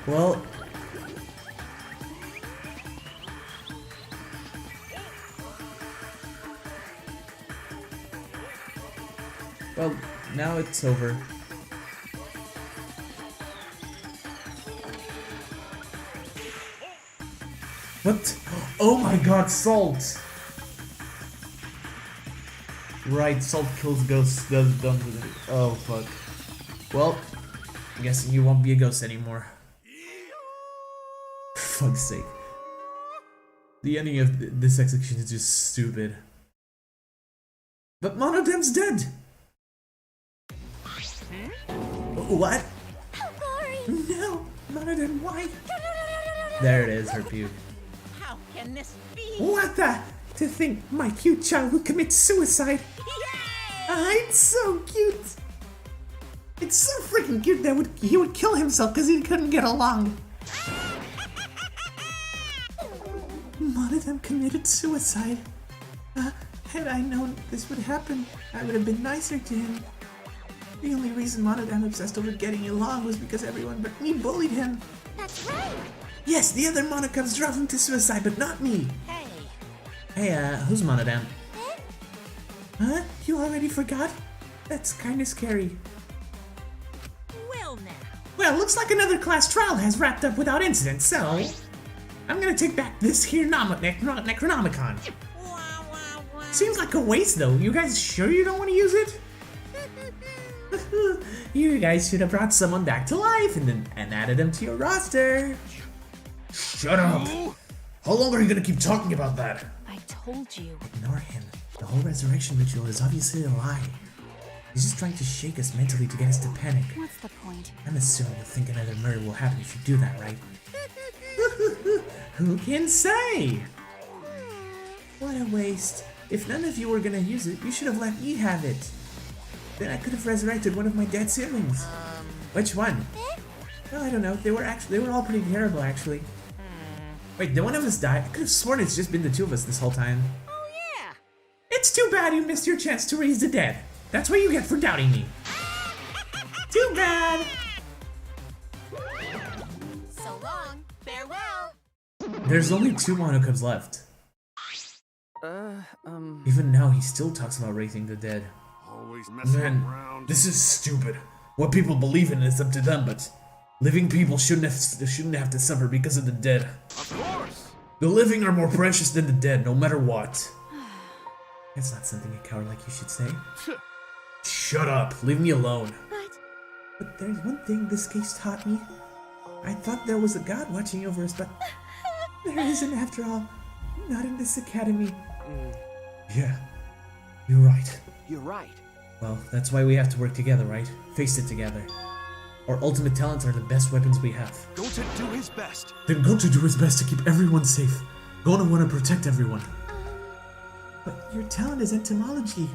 Well, now it's over. What? Oh my god, Salt! Right, Salt kills ghosts. Oh fuck. Well, I'm guessing you won't be a ghost anymore. For fuck's sake. The ending of this execution is just stupid. But Monodem's dead! What? How boring! No! Monodem, why? There it is, her puke. How can this be? What the? To think my cute child would commit suicide! It's so cute! It's so freaking cute that he would kill himself because he couldn't get along. One of them committed suicide. Had I known this would happen, I would have been nicer to him. The only reason Monodam obsessed over getting along was because everyone but me bullied him. That's right! Yes, the other Monocubs drove him to suicide, but not me. Hey. Hey, who's Monodam? Huh? You already forgot? That's kinda scary. Well now. Well, looks like another class trial has wrapped up without incident, so... I'm gonna take back this here Necronomicon. Seems like a waste though. You guys sure you don't want to use it? You guys should have brought someone back to life and added them to your roster. Shut up! How long are you gonna keep talking about that? I told you. Ignore him. The whole resurrection ritual is obviously a lie. He's just trying to shake us mentally to get us to panic. What's the point? I'm assuming you think another murder will happen if you do that, right? Who can say? What a waste. If none of you were gonna use it, you should have let me have it. Then I could have resurrected one of my dead siblings. Which one? Well, I don't know. They were all pretty terrible, actually. Wait, did one of us die? I could have sworn it's just been the two of us this whole time. Oh, yeah. It's too bad you missed your chance to raise the dead. That's what you get for doubting me. Too bad. So long. Farewell. There's only 2 Monokubs left. Even now, he still talks about raising the dead. Always messing Man, around. this is stupid. What people believe in is up to them, but living people shouldn't have to suffer because of the dead. Of course. The living are more precious than the dead, no matter what. That's not something a coward like you should say. Shut up. Leave me alone. But there's one thing this case taught me. I thought there was a god watching over us, but there isn't after all. Not in this academy. Yeah, you're right. You're right. Well, that's why we have to work together, right? Face it together. Our ultimate talents are the best weapons we have. Gonta do his best. Then Gonta do his best to keep everyone safe. Gonna want to protect everyone. But your talent is entomology.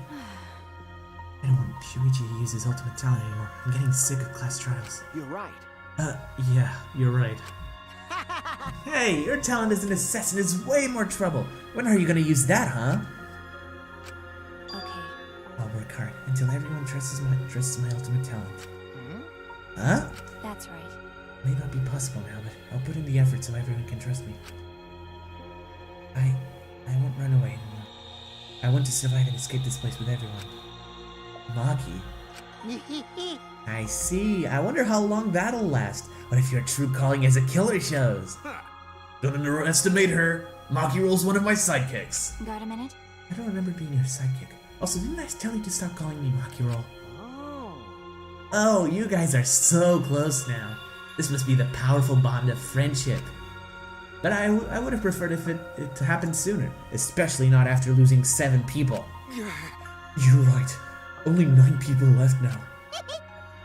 I don't want Shuichi to use his ultimate talent anymore. I'm getting sick of class trials. You're right. Yeah, you're right. Hey, your talent as an assassin is way more trouble. When are you gonna use that, huh? Okay. I'll work hard until everyone trusts my ultimate talent. Huh? That's right. May not be possible now, but I'll put in the effort so everyone can trust me. I won't run away anymore. I want to survive and escape this place with everyone. Maki. I see. I wonder how long that'll last. What if your true calling as a killer shows? Don't underestimate her. Maki Roll's one of my sidekicks. Got a minute? I don't remember being your sidekick. Also, didn't I tell you to stop calling me Maki Roll? Oh, you guys are so close now. This must be the powerful bond of friendship. But I would have preferred if it to happen sooner, especially not after losing 7 people. You're right. Only 9 people left now.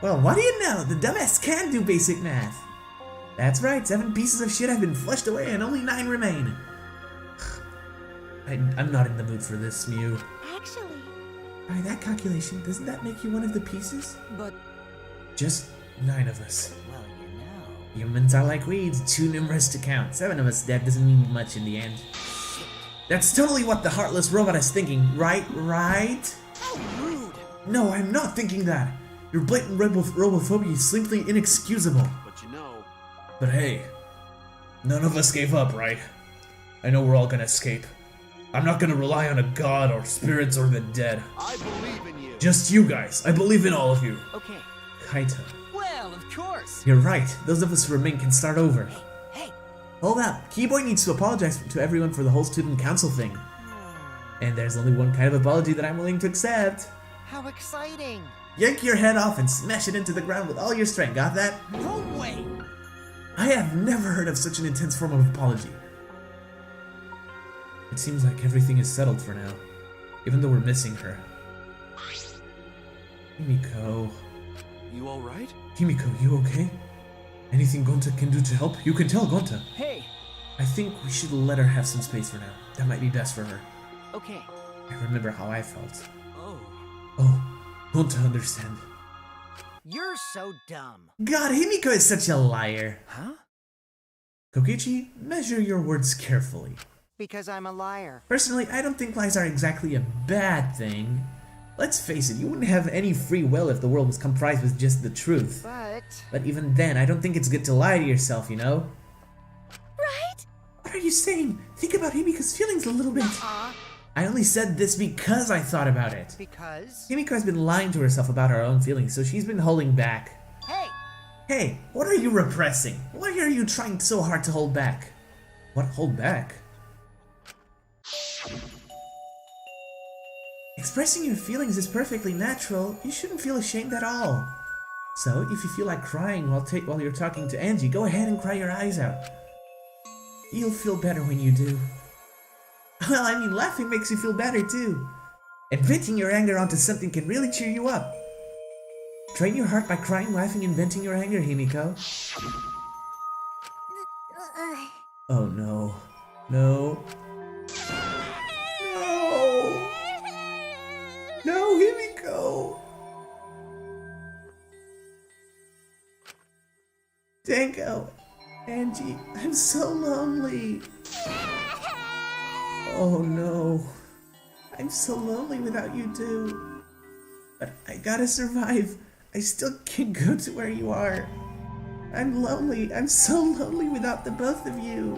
Well, what do you know? The dumbass can do basic math. That's right, 7 pieces of shit have been flushed away and only 9 remain. I'm not in the mood for this, Mew. Actually, By that calculation, doesn't that make you one of the pieces? But, Just 9 of us. well, you know. Humans are like weeds, too numerous to count. 7 of us dead doesn't mean much in the end. That's totally what the heartless robot is thinking, right? How rude. No, I'm not thinking that. Your blatant robophobia is simply inexcusable. But you know. But hey, none of us gave up, right? I know we're all gonna escape. I'm not gonna rely on a god or spirits or the dead. I believe in you. Just you guys. I believe in all of you. Okay. Kaito. Well, of course. You're right. Those of us who remain can start over. Hey. Hold up. Keyboy needs to apologize to everyone for the whole student council thing. And there's only one kind of apology that I'm willing to accept. How exciting. Yank your head off and smash it into the ground with all your strength. Got that? No way. I have never heard of such an intense form of apology. It seems like everything is settled for now, even though we're missing her. Himiko. You alright? Himiko, you okay? Anything Gonta can do to help? You can tell Gonta. Hey. I think we should let her have some space for now. That might be best for her. Okay. I remember how I felt. Oh. Oh, Gonta understand. You're so dumb. God, Himiko is such a liar. Huh? Kokichi, measure your words carefully. Because I'm a liar. Personally, I don't think lies are exactly a bad thing. Let's face it, you wouldn't have any free will if the world was comprised with just the truth. But even then, I don't think it's good to lie to yourself, you know? right? What are you saying? Think about Himiko's feelings a little bit. I only said this because I thought about it. Because? Himiko has been lying to herself about her own feelings, so she's been holding back. Hey! Hey, what are you repressing? Why are you trying so hard to hold back? What, hold back? Expressing your feelings is perfectly natural. You shouldn't feel ashamed at all. So, if you feel like crying while you're talking to Angie, go ahead and cry your eyes out. You'll feel better when you do. Well, I mean, laughing makes you feel better too. And venting your anger onto something can really cheer you up. Train your heart by crying, laughing, and venting your anger, Himiko. Oh no. No. Himiko, Angie, I'm so lonely. Oh no. I'm so lonely without you two. But I gotta survive. I still can't go to where you are. I'm lonely. I'm so lonely without the both of you.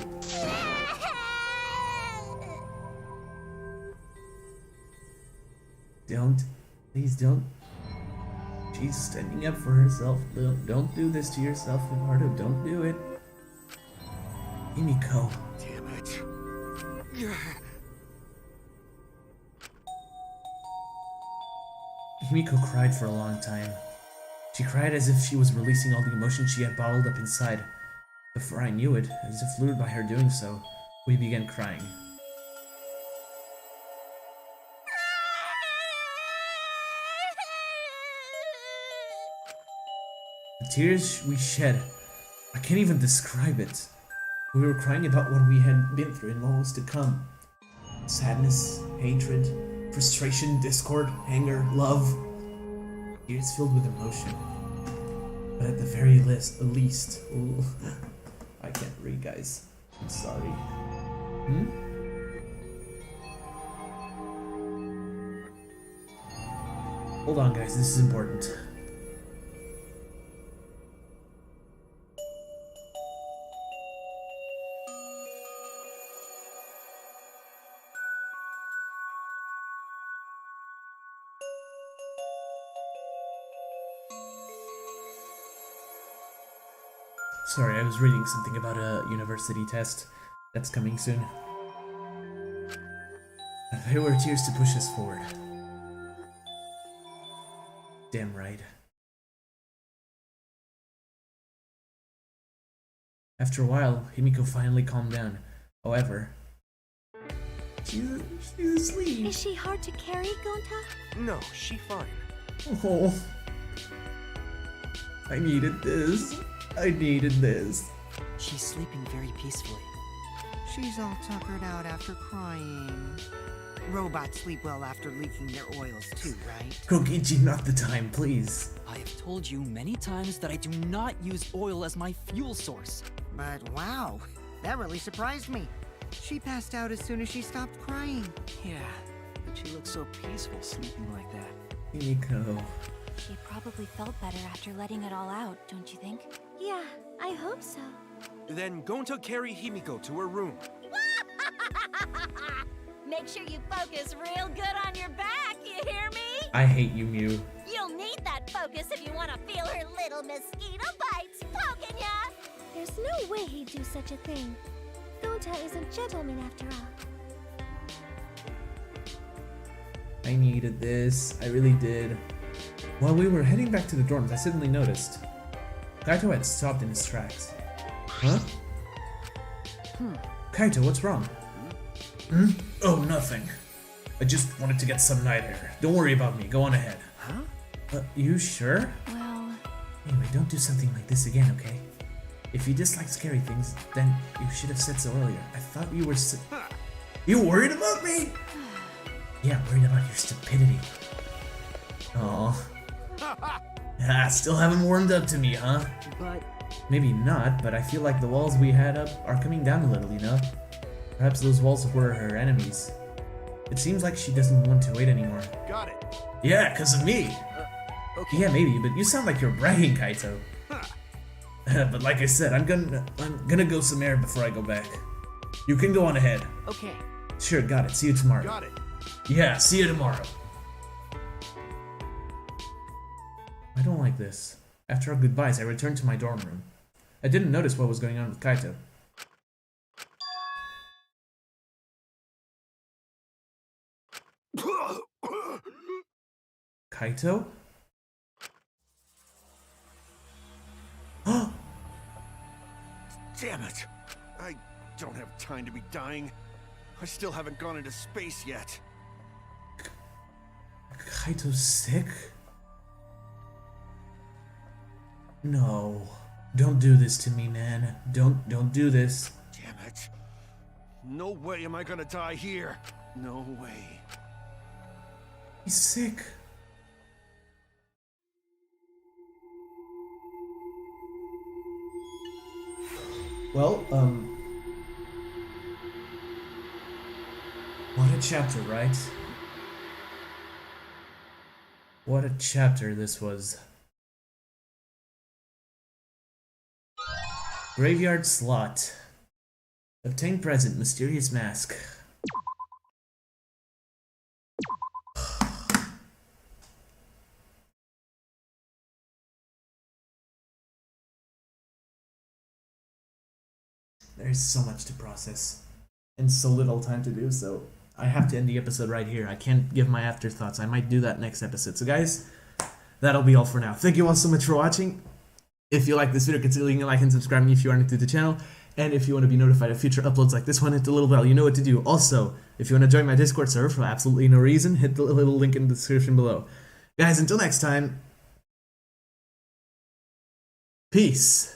Don't. Please don't. She's standing up for herself. Don't do this to yourself, Eduardo. Don't do it. Himiko. Damn it. Himiko cried for a long time. She cried as if she was releasing all the emotion she had bottled up inside. Before I knew it, as if lured by her doing so, we began crying. The tears we shed, I can't even describe it. We were crying about what we had been through and what was to come. Sadness, hatred, frustration, discord, anger, love. Tears filled with emotion. But at the very least, ooh, I can't read, guys. I'm sorry. Hold on, guys, this is important. Sorry, I was reading something about a university test that's coming soon. There were tears to push us forward. Damn right. After a while, Himiko finally calmed down. However, she's asleep. Is she hard to carry, Gonta? No, she fine. Oh, I needed this. I needed this. She's sleeping very peacefully. She's all tuckered out after crying. Robots sleep well after leaking their oils too, right? Kokichi, not the time, please. I have told you many times that I do not use oil as my fuel source. But wow, that really surprised me. She passed out as soon as she stopped crying. Yeah, but she looks so peaceful sleeping like that. Himiko. She probably felt better after letting it all out, don't you think? Yeah, I hope so. Then Gonta carry Himiko to her room. Make sure you focus real good on your back, you hear me? I hate you, Mew. You'll need that focus if you want to feel her little mosquito bites poking ya! There's no way he'd do such a thing. Gonta is a gentleman after all. I needed this. I really did. While we were heading back to the dorms, I suddenly noticed Kaito had stopped in his tracks. Huh? Kaito, what's wrong? Oh, nothing. I just wanted to get some night air. Don't worry about me. Go on ahead. Huh? You sure? Well, Anyway, don't do something like this again, okay? If you dislike scary things, then you should have said so earlier. I thought you were You worried about me? Yeah, worried about your stupidity. Aw. Still haven't warmed up to me, huh? But Maybe not, but I feel like the walls we had up are coming down a little, you know? Perhaps those walls were her enemies. It seems like she doesn't want to wait anymore. Got it. Yeah, 'cause of me! okay. Yeah, maybe, but you sound like you're bragging, Kaito. But like I said, I'm gonna go some air before I go back. You can go on ahead. Okay. Sure, got it. See you tomorrow. Got it. Yeah, see you tomorrow. I don't like this. After our goodbyes, I returned to my dorm room. I didn't notice what was going on with Kaito. Kaito? Damn it. I don't have time to be dying. I still haven't gone into space yet. Kaito's sick? No. Don't do this to me, man. Don't do this. Damn it. No way am I gonna die here. No way. He's sick. Well, what a chapter, right? What a chapter this was. Graveyard slot. Obtain present, mysterious mask. There's so much to process, and so little time to do, so I have to end the episode right here. I can't give my afterthoughts. I might do that next episode. So guys, that'll be all for now. Thank you all so much for watching. If you like this video, consider leaving a like and subscribing if you are new to the channel. And if you want to be notified of future uploads like this one, hit the little bell. You know what to do. Also, if you want to join my Discord server for absolutely no reason, hit the little link in the description below. Guys, until next time, peace.